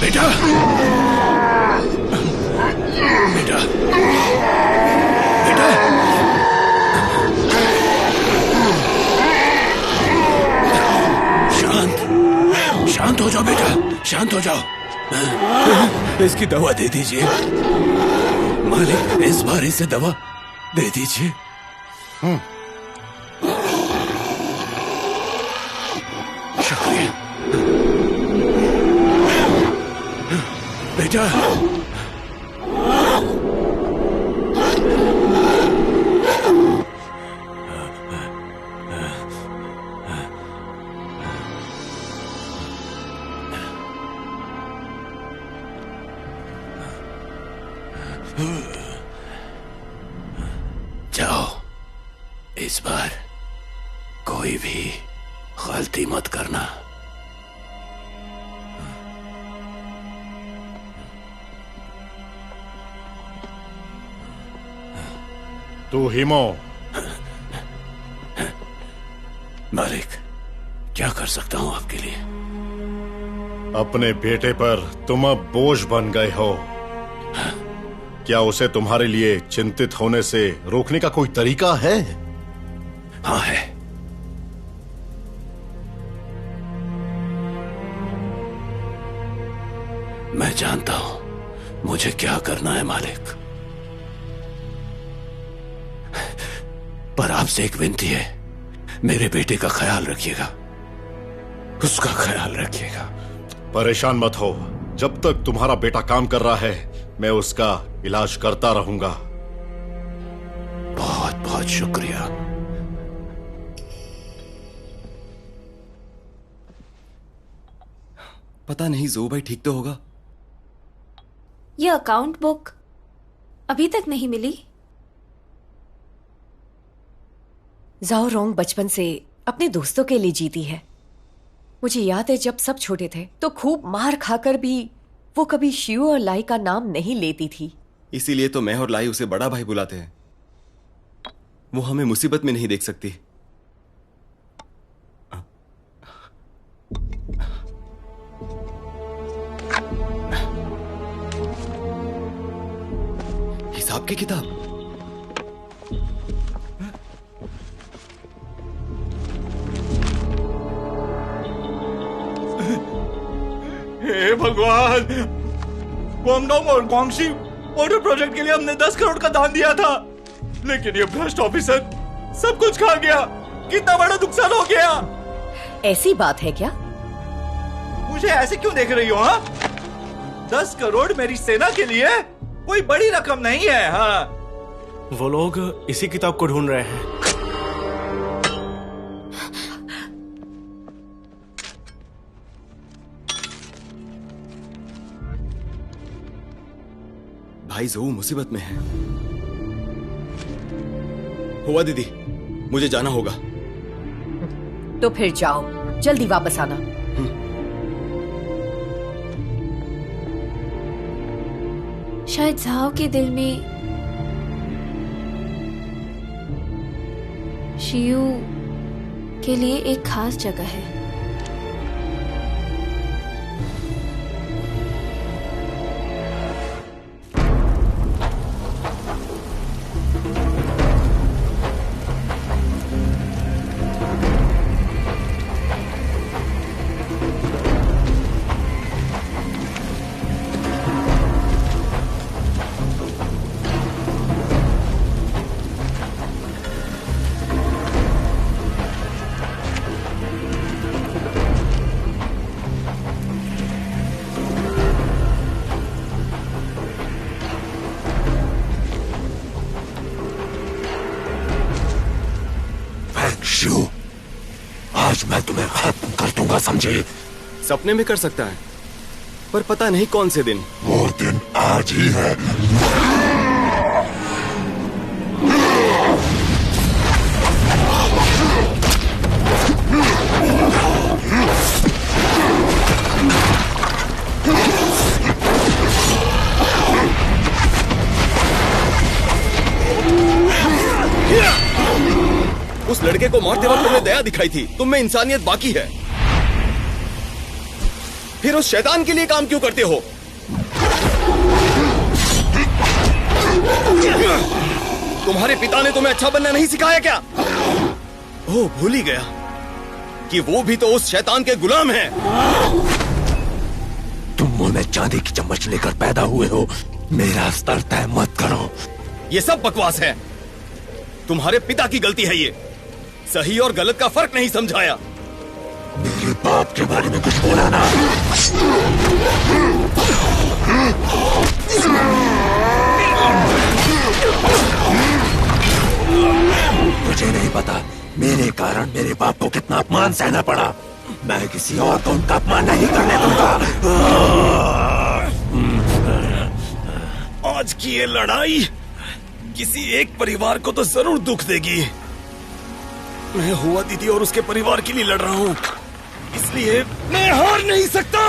बेटा, बेटा, बेटा, शांत हो जाओ बेटा, शांत हो जाओ। इसकी दवा दे दीजिए मालिक, इस बार इसे दवा दे दीजिए। शुक्रिया बेटा। जाओ, इस बार कोई भी गलती मत करना। तू हिमो। मालिक, क्या कर सकता हूं आपके लिए? अपने बेटे पर तुम अब बोझ बन गए हो। क्या उसे तुम्हारे लिए चिंतित होने से रोकने का कोई तरीका है? हाँ है। मैं जानता हूं मुझे क्या करना है मालिक, पर आपसे एक विनती है, मेरे बेटे का ख्याल रखिएगा, उसका ख्याल रखिएगा। परेशान मत हो, जब तक तुम्हारा बेटा काम कर रहा है मैं उसका इलाज करता रहूंगा। बहुत बहुत शुक्रिया। पता नहीं जो भाई ठीक तो होगा। ये अकाउंट बुक अभी तक नहीं मिली। जाओ रोंग बचपन से अपने दोस्तों के लिए जीती है। मुझे याद है जब सब छोटे थे तो खूब मार खाकर भी वो कभी शिव और लाई का नाम नहीं लेती थी। इसीलिए तो मैं और लाई उसे बड़ा भाई बुलाते हैं। वो हमें मुसीबत में नहीं देख सकती। हिसाब की किताब। हे भगवान, गुआंगडोंग और गुआंगशी वाटर प्रोजेक्ट के लिए हमने 10 करोड़ का दान दिया था, लेकिन ये भ्रष्ट ऑफिसर सब कुछ खा गया। कितना बड़ा नुकसान हो गया। ऐसी बात है क्या? मुझे ऐसे क्यों देख रही हो? हाँ, 10 करोड़ मेरी सेना के लिए कोई बड़ी रकम नहीं है। हाँ, वो लोग इसी किताब को ढूंढ रहे हैं। भाई जोऊ मुसीबत में है। हुआ दीदी, मुझे जाना होगा। तो फिर जाओ, जल्दी वापस आना। शायद झाओ के दिल में शियू के लिए एक खास जगह है। आज मैं तुम्हें खत्म कर दूंगा, समझे? सपने में कर सकता है, पर पता नहीं कौन से दिन। वो दिन आज ही है। उस लड़के को मारते वक्त तुम्हें दया दिखाई थी, तुम में इंसानियत बाकी है। फिर उस शैतान के लिए काम क्यों करते हो? तुम्हारे पिता ने तुम्हें अच्छा बनना नहीं सिखाया क्या? ओह, भूल ही गया कि वो भी तो उस शैतान के गुलाम हैं। तुम मुंह में चांदी की चम्मच लेकर पैदा हुए हो, मेरा स्तर तय मत करो। ये सब बकवास है। तुम्हारे पिता की गलती है ये। सही और गलत का फर्क नहीं समझाया। मेरे बाप के बारे में कुछ बोला ना। मुझे नहीं पता मेरे कारण मेरे बाप को कितना अपमान सहना पड़ा। मैं किसी और को उनका अपमान नहीं करने दूंगा। आज की ये लड़ाई किसी एक परिवार को तो जरूर दुख देगी। मैं हुआ दीदी और उसके परिवार के लिए लड़ रहा हूँ, इसलिए मैं हार नहीं सकता।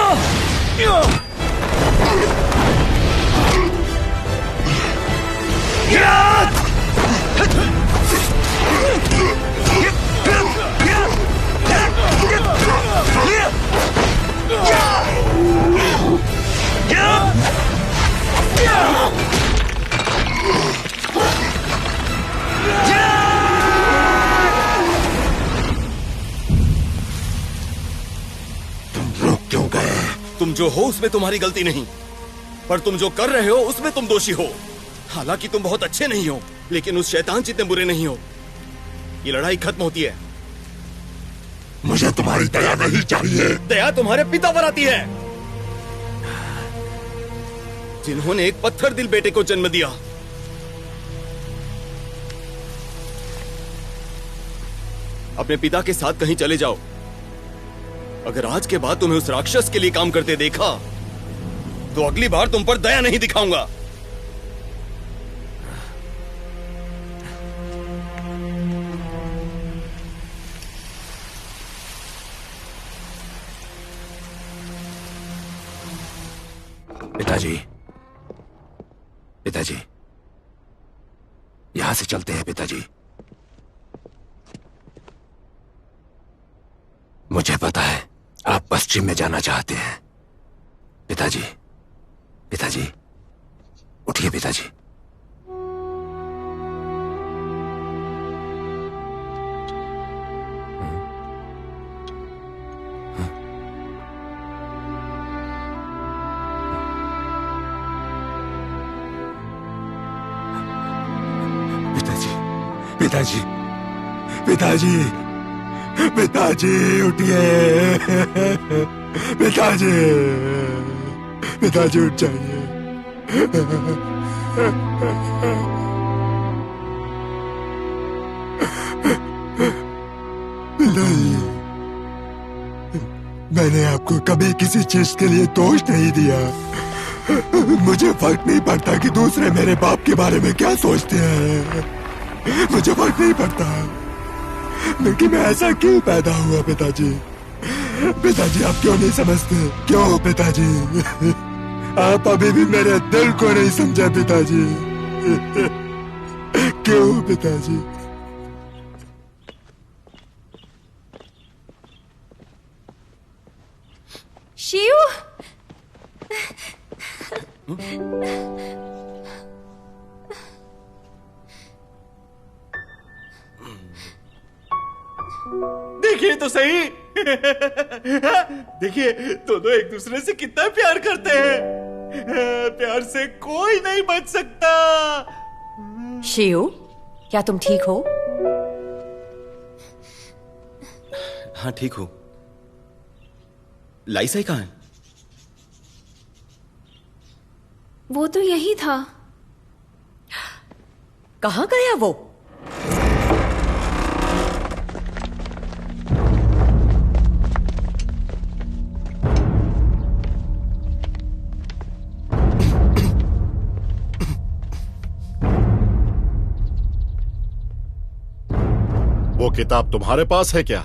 तुम रुक क्यों गए? तुम जो हो उसमें तुम्हारी गलती नहीं, पर तुम जो कर रहे हो उसमें तुम दोषी हो। हालांकि तुम बहुत अच्छे नहीं हो, लेकिन उस शैतान जितने बुरे नहीं हो। ये लड़ाई खत्म होती है। मुझे तुम्हारी दया नहीं चाहिए। दया तुम्हारे पिता पर आती है, जिन्होंने एक पत्थर दिल बेटे को जन्म दिया। अपने पिता के साथ कहीं चले जाओ। अगर आज के बाद तुम्हें उस राक्षस के लिए काम करते देखा तो अगली बार तुम पर दया नहीं दिखाऊंगा। पिताजी, पिताजी, यहां से चलते हैं पिताजी। मुझे पता है आप पश्चिम में जाना चाहते हैं। पिताजी, पिताजी, उठिए पिताजी। पिताजी, पिताजी, पिताजी उठिए। पिताजी, पिताजी उठ जाइए। पिताजी, मैंने आपको कभी किसी चीज के लिए दोष नहीं दिया। मुझे फर्क नहीं पड़ता कि दूसरे मेरे बाप के बारे में क्या सोचते हैं। मुझे फर्क नहीं पड़ता, लेकिन मैं ऐसा क्यों पैदा हुआ पिताजी? पिताजी आप क्यों नहीं समझते? क्यों पिताजी? आप अभी भी मेरे दिल को नहीं समझे पिताजी। क्यों पिताजी? शिव, देखिए तो सही। देखिए दोनों एक दूसरे से कितना प्यार करते हैं। प्यार से कोई नहीं बच सकता। शिव, क्या तुम ठीक हो? हाँ ठीक हूं। लाइसाई कहाँ है? वो तो यही था। कहाँ गया वो? वो किताब तुम्हारे पास है क्या?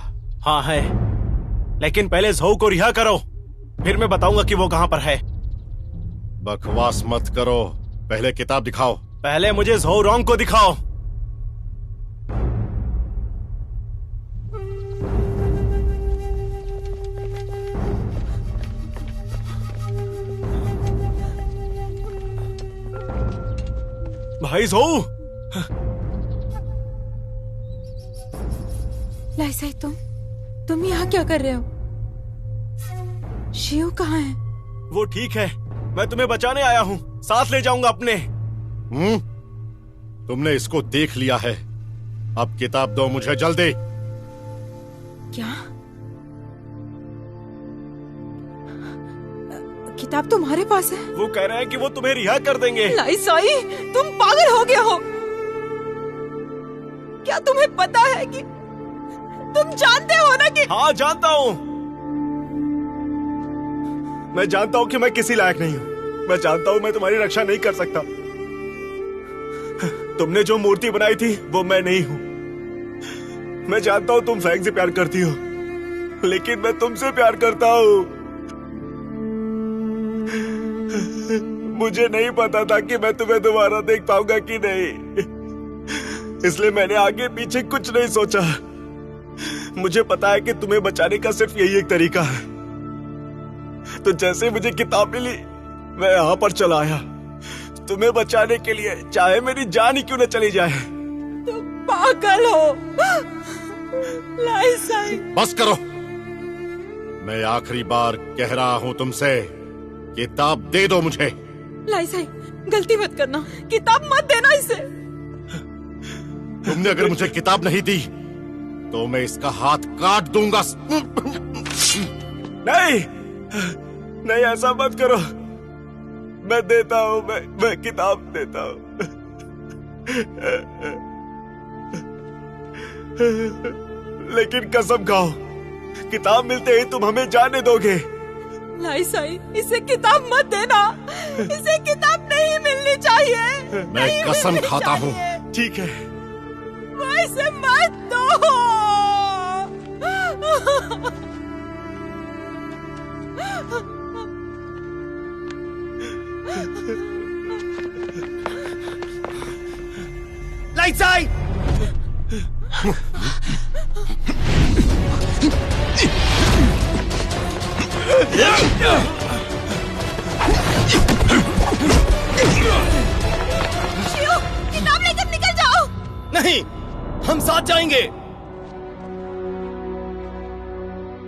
हाँ है, लेकिन पहले ज़ोऊ को रिहा करो, फिर मैं बताऊंगा कि वो कहां पर है। बकवास मत करो, पहले किताब दिखाओ। पहले मुझे ज़ोऊ रोंग को दिखाओ। भाई ज़ोऊ। लाइसाई, तुम यहाँ क्या कर रहे हो? शिव कहाँ है? वो ठीक है, मैं तुम्हें बचाने आया हूँ, साथ ले जाऊंगा अपने। तुमने इसको देख लिया है, अब किताब दो मुझे जल्दी। क्या? किताब तुम्हारे पास है? वो कह रहे हैं कि वो तुम्हें रिहा कर देंगे। लाइसाई, तुम पागल हो गए हो। क्या तुम्हें पता है कि तुम जानते हो ना कि... हाँ जानता हूँ। मैं जानता हूँ कि मैं किसी लायक नहीं हूँ। मैं जानता हूँ मैं तुम्हारी रक्षा नहीं कर सकता। तुमने जो मूर्ति बनाई थी वो मैं नहीं हूँ। मैं जानता हूँ तुम फैंग से प्यार करती हो, लेकिन मैं तुमसे प्यार करता हूँ। मुझे नहीं पता था कि मैं तुम्हें दोबारा देख पाऊंगा कि नहीं, इसलिए मैंने आगे पीछे कुछ नहीं सोचा। मुझे पता है कि तुम्हें बचाने का सिर्फ यही एक तरीका है। तो जैसे मुझे किताब मिली मैं यहाँ पर चला आया तुम्हें बचाने के लिए, चाहे मेरी जान ही क्यों न चली जाए। तुम पागल हो लाइसाई। बस करो, मैं आखिरी बार कह रहा हूँ तुमसे, किताब दे दो मुझे। लाइसाई, गलती मत करना, किताब मत देना इसे। तुमने अगर मुझे किताब नहीं दी तो मैं इसका हाथ काट दूंगा। नहीं नहीं, ऐसा मत करो। मैं देता हूँ, मैं किताब देता हूँ। लेकिन कसम खाओ, किताब मिलते ही तुम हमें जाने दोगे। लाइसाई, इसे किताब मत देना, इसे किताब नहीं मिलनी चाहिए। मैं कसम खाता हूँ। ठीक है, इसे मत दो। लाइसाई, किताब लेकर निकल जाओ। नहीं, हम साथ जाएंगे।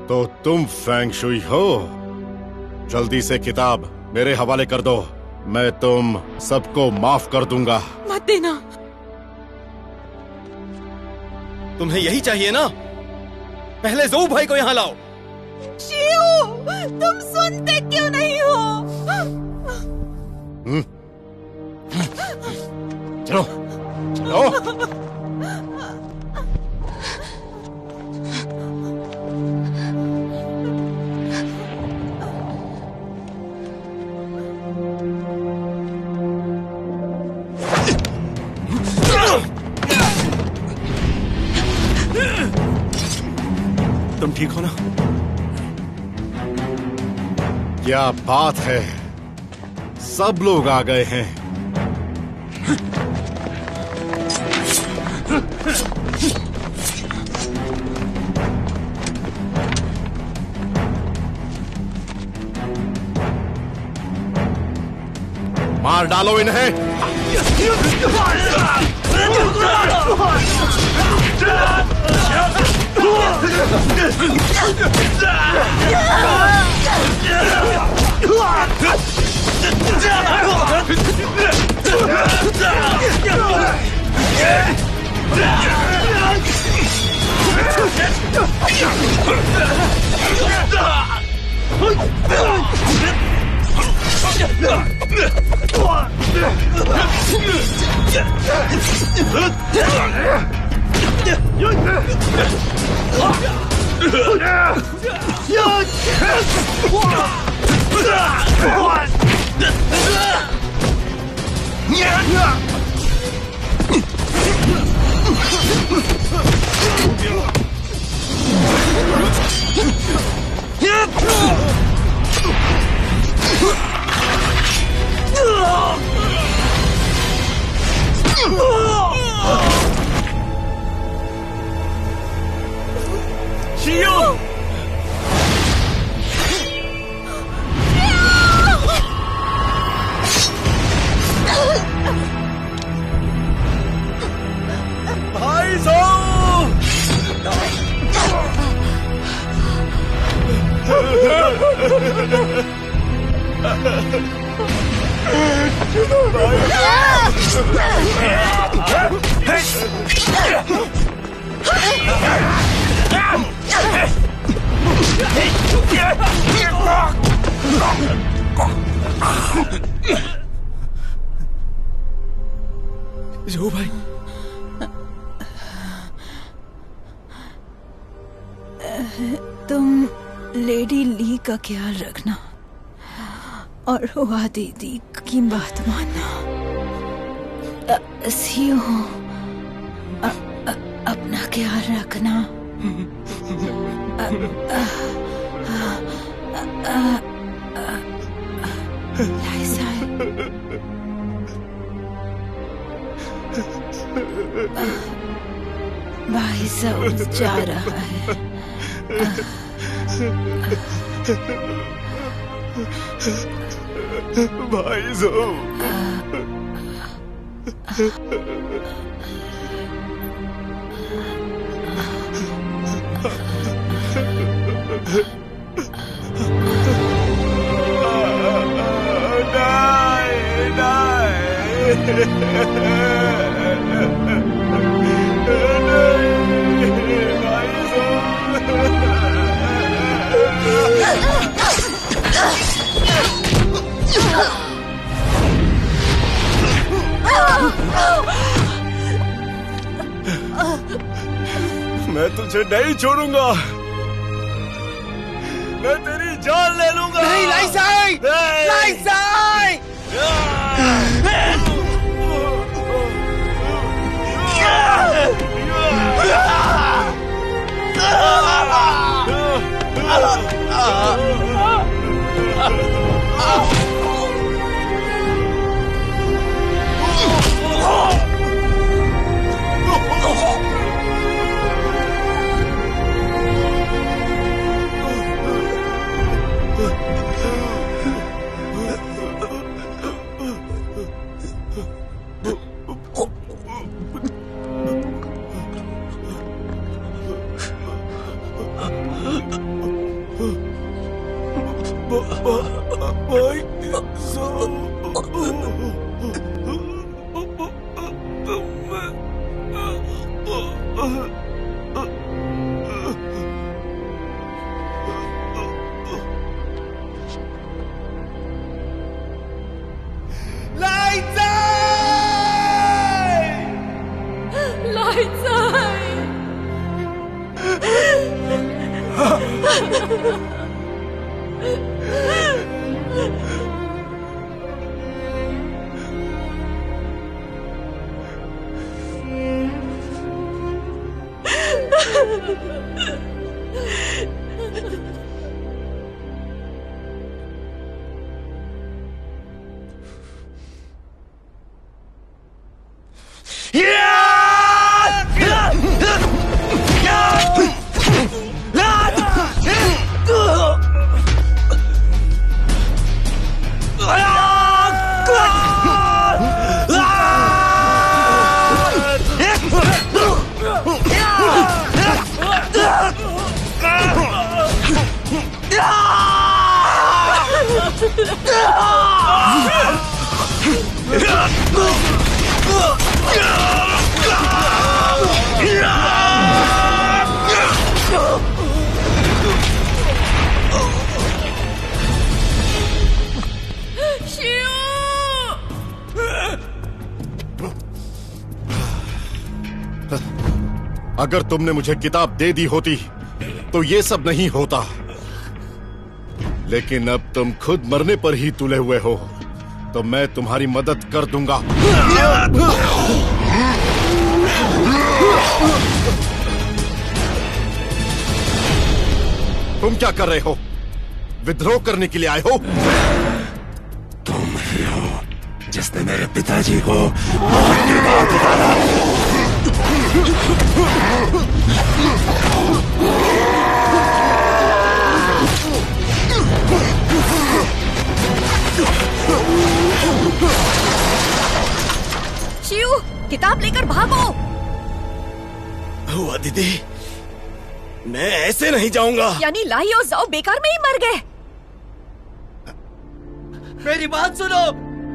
तो तुम फैंग शुई हो? जल्दी से किताब मेरे हवाले कर दो, मैं तुम सबको माफ कर दूंगा। मत देना। तुम्हें यही चाहिए ना? पहले ज़ोऊ भाई को यहाँ लाओ। शियू, तुम सुनते क्यों नहीं हो? चलो चलो। तुम ठीक हो ना? क्या बात है, सब लोग आ गए हैं। मार डालो इन्हें। तुम लेडी ली का ख्याल रखना और हुआ दीदी की बात मानना। सीओ, अपना ख्याल रखना। भाई साहब जा रहा है। भाई साहब मैं तुझे नहीं छोड़ूंगा। मैं तेरी जान ले लूंगा। नहीं लाइसाई, लाइसाई। अगर तुमने मुझे किताब दे दी होती तो ये सब नहीं होता, लेकिन अब तुम खुद मरने पर ही तुले हुए हो, तो मैं तुम्हारी मदद कर दूंगा। तुम क्या कर रहे हो? विद्रोह करने के लिए आए हो? तुम ही हो जिसने मेरे पिताजी को मौत के बाद उतारा। शिव, किताब लेकर भागो। हुआ दीदी, मैं ऐसे नहीं जाऊंगा। यानी लाई और जाओ बेकार में ही मर गए। मेरी बात सुनो,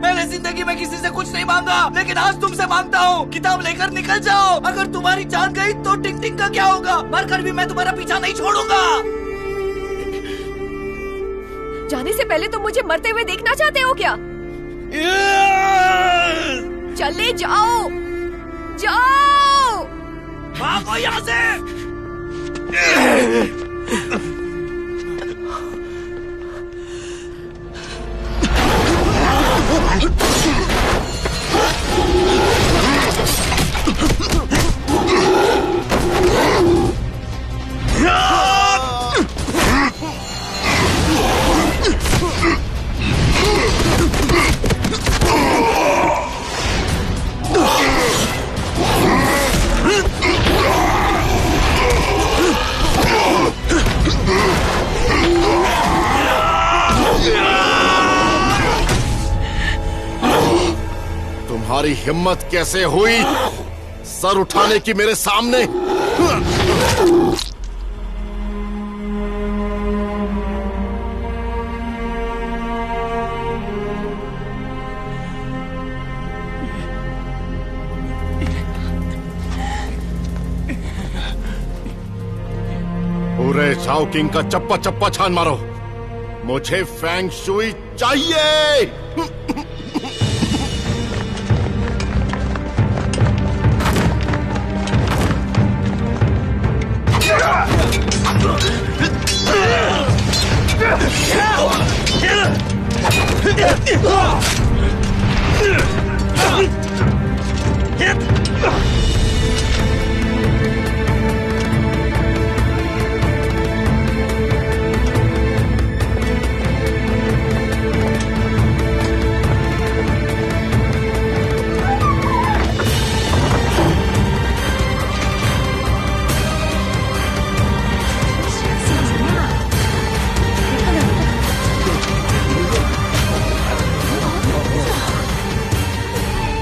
मैंने जिंदगी में किसी से कुछ नहीं मांगा, लेकिन आज तुमसे मांगता हूँ, किताब लेकर निकल जाओ। अगर तुम्हारी जान गई तो टिंग टिंग का क्या होगा? मरकर भी मैं तुम्हारा पीछा नहीं छोड़ूंगा। जाने से पहले तुम मुझे मरते हुए देखना चाहते हो क्या? चले जाओ, जाओ, भागो यहाँ से। तुम्हारी हिम्मत कैसे हुई सर उठाने की मेरे सामने? पूरे चाओ किंग का चप्पा चप्पा छान मारो, मुझे फेंग शुई चाहिए।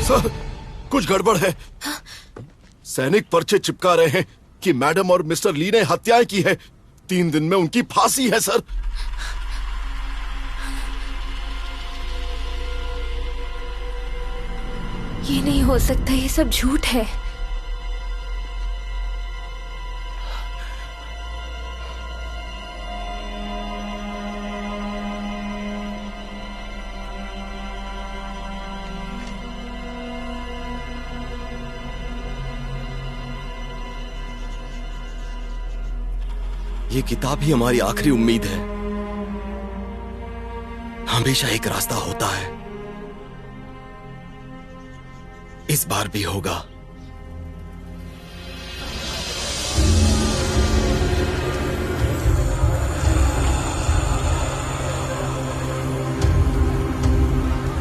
सर, कुछ गड़बड़ है। सैनिक पर्चे चिपका रहे हैं कि मैडम और मिस्टर ली ने हत्याएं की है। 3 दिन में उनकी फांसी है सर। ये नहीं हो सकता, ये सब झूठ है। ये किताब ही हमारी आखिरी उम्मीद है। हमेशा एक रास्ता होता है, इस बार भी होगा।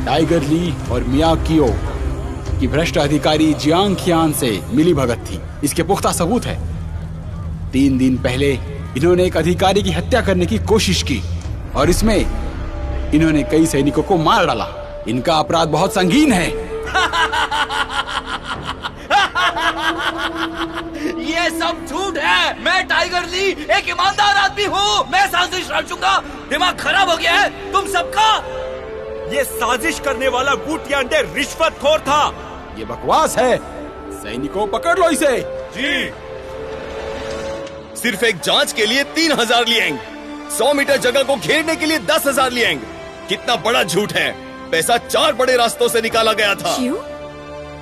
टाइगर ली और मिया कियो की भ्रष्ट अधिकारी जियांग ख्यान से मिली भगत थी, इसके पुख्ता सबूत है। 3 दिन पहले इन्होंने एक अधिकारी की हत्या करने की कोशिश की और इसमें इन्होंने कई सैनिकों को मार डाला। इनका अपराध बहुत संगीन है। ये सब झूठ है। मैं टाइगर ली एक ईमानदार आदमी हूँ। मैं साजिश रचूंगा। दिमाग खराब हो गया है तुम सबका। ये साजिश करने वाला वू टियानडे रिश्वतखोर था। ये बकवास है। सैनिकों पकड़ लो इसे। जी। सिर्फ एक जांच के लिए 3000 लिएंग, 100 मीटर जगह को घेरने के लिए 10,000 लिएंग। कितना बड़ा झूठ है। पैसा 4 बड़े रास्तों से निकाला गया था। क्यों?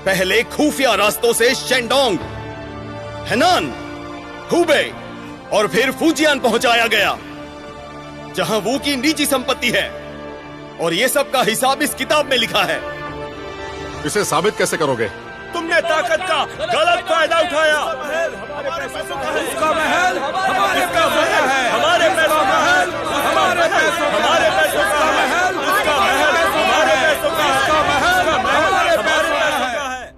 पहले खुफिया रास्तों से शेंडोंग, हेनान, हुबे और फिर फुजियान पहुंचाया गया, जहां वू की निजी संपत्ति है। और ये सब का हिसाब इस किताब में लिखा है। इसे साबित कैसे करोगे? तुमने ताकत का गलत फायदा उठाया। उसका महल हमारे पैसों का है। हमारे पैसों का है। हमारे पैसों का हमारे पैसों का महल। उसका महल हमारे पैसों का महल हमारे पैसों का है।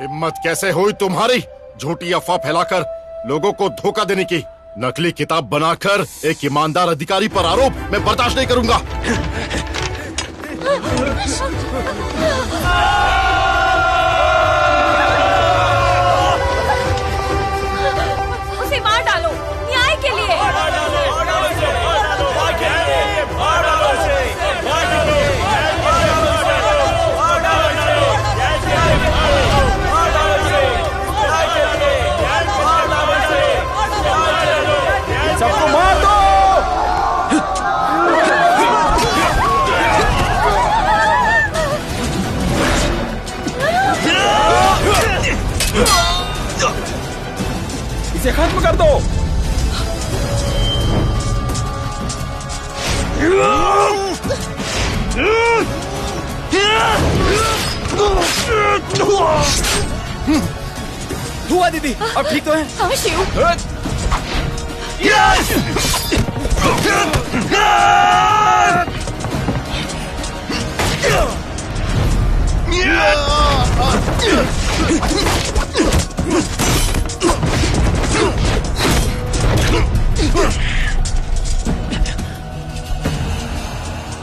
हिम्मत कैसे हुई तुम्हारी झूठी अफवाह फैलाकर लोगों को धोखा देने की? नकली किताब बनाकर एक ईमानदार अधिकारी पर आरोप मैं बर्दाश्त नहीं करूंगा। उसे मार डालो न्याय के लिए। सबको मार दो। इसे खत्म कर दो। हुआ दीदी, अब ठीक तो है? हाँ शिव।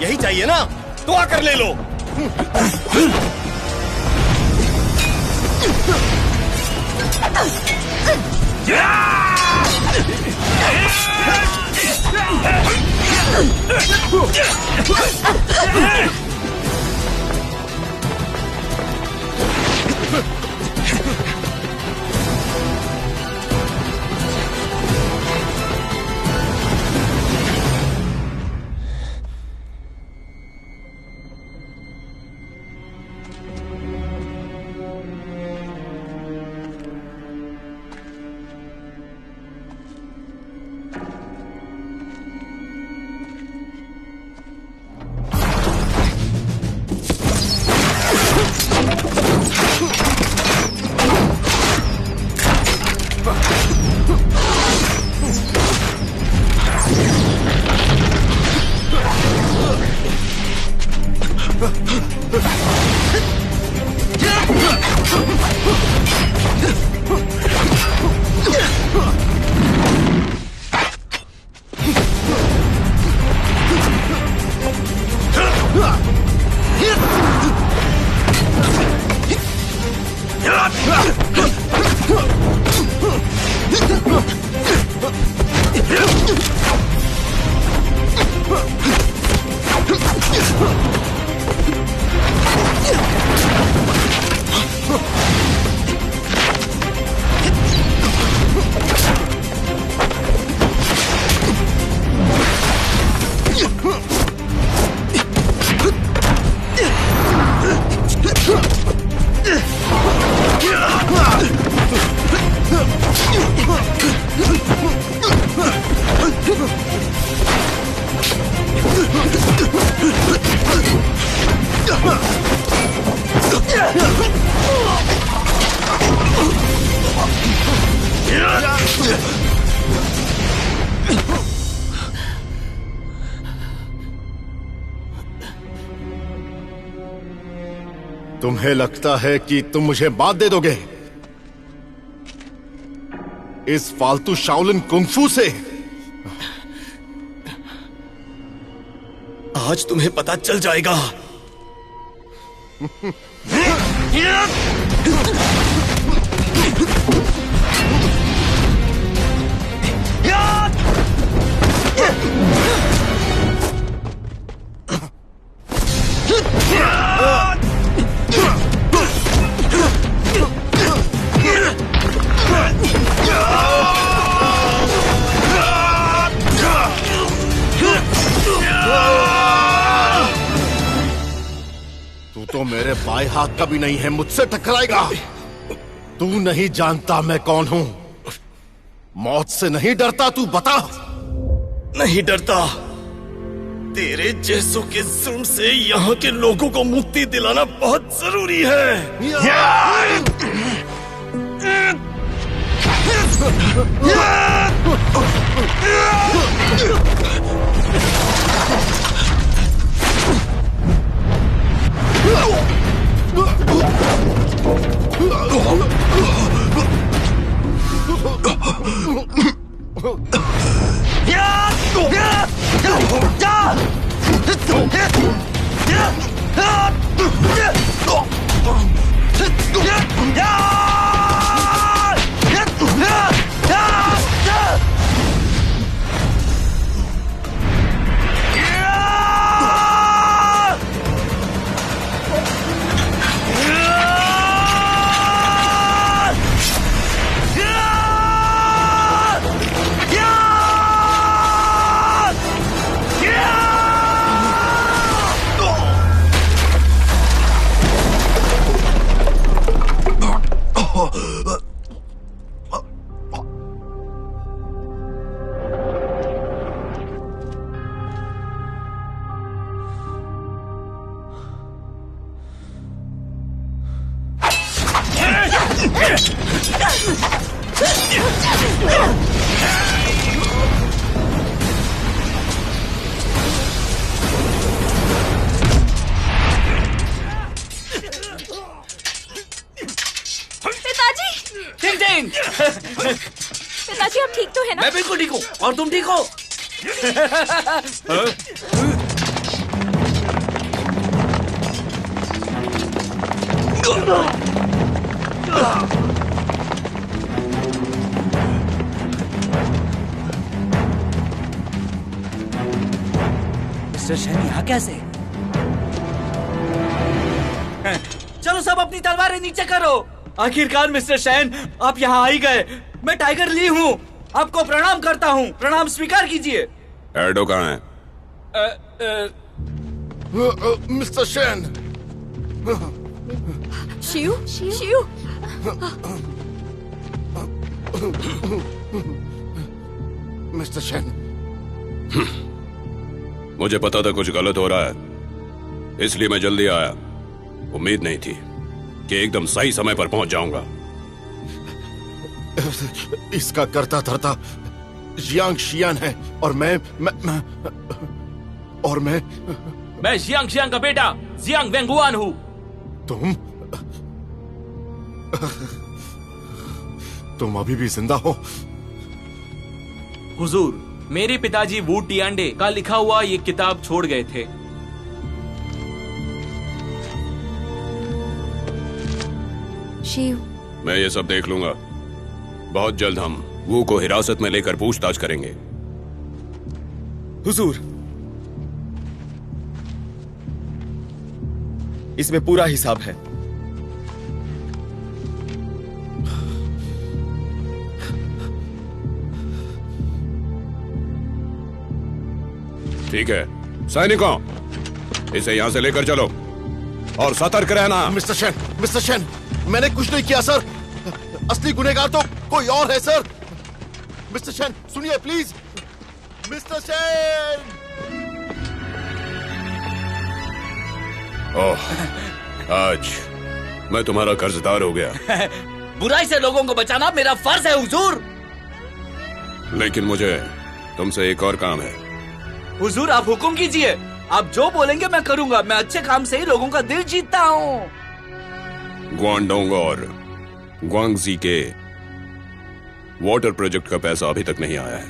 यही चाहिए ना, तो आकर ले लो। तुम्हें लगता है कि तुम मुझे मात दे दोगे इस फालतू शाओलिन कुंफू से? आज तुम्हें पता चल जाएगा। तू तो मेरे बाएं हाथ का भी नहीं है, मुझसे टकराएगा। तू नहीं जानता मैं कौन हूं। मौत से नहीं डरता तू, बता। नहीं डरता। तेरे जैसों के जुल्म से यहाँ के लोगों को मुक्ति दिलाना बहुत जरूरी है। पिताजी आप ठीक तो है ना? मैं बिल्कुल ठीक हूँ। और तुम ठीक हो? मिस्टर शैन यहाँ कैसे? चलो सब अपनी तलवारें नीचे करो। आखिरकार मिस्टर शैन आप यहाँ आ ही गए। मैं टाइगर ली हूँ, आपको प्रणाम करता हूँ। प्रणाम स्वीकार कीजिए। एडो कहाँ है? मिस्टर शैन। शिव, शिव। मिस्टर शैन। मुझे पता था कुछ गलत हो रहा है, इसलिए मैं जल्दी आया। उम्मीद नहीं थी कि एकदम सही समय पर पहुंच जाऊंगा। इसका करता धरता जियांग शियान है और मैं जियांग शियान का बेटा जियांग वेंगुआन हूँ। तुम अभी भी जिंदा हो? हुजूर, मेरे पिताजी वू टियांडे का लिखा हुआ ये किताब छोड़ गए थे। शिव, मैं ये सब देख लूंगा। बहुत जल्द हम वू को हिरासत में लेकर पूछताछ करेंगे। हुजूर, इसमें पूरा हिसाब है। ठीक है सैनिकों, इसे यहां से लेकर चलो और सतर्क रहना। मिस्टर शैन, मैंने कुछ नहीं किया सर। असली गुनहगार तो कोई और है सर। मिस्टर शैन सुनिए प्लीज। मिस्टर शैन। ओह, आज मैं तुम्हारा कर्जदार हो गया। बुराई से लोगों को बचाना मेरा फर्ज है हुजूर। लेकिन मुझे तुमसे एक और काम है। हुजूर आप हुक्म कीजिए। आप जो बोलेंगे मैं करूंगा। मैं अच्छे काम से ही लोगों का दिल जीतता हूँ। ग्वांगडोंग और ग्वांगजी के वाटर प्रोजेक्ट का पैसा अभी तक नहीं आया है,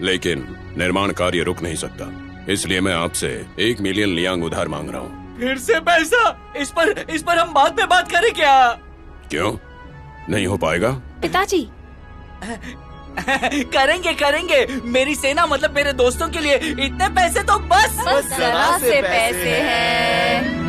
लेकिन निर्माण कार्य रुक नहीं सकता। इसलिए मैं आपसे 1 मिलियन लियांग उधार मांग रहा हूँ। फिर से पैसा? इस पर हम बाद में बात करें क्या? क्यों नहीं हो पाएगा? पिताजी करेंगे। मेरी सेना मतलब मेरे दोस्तों के लिए इतने पैसे तो बस जरा से पैसे हैं।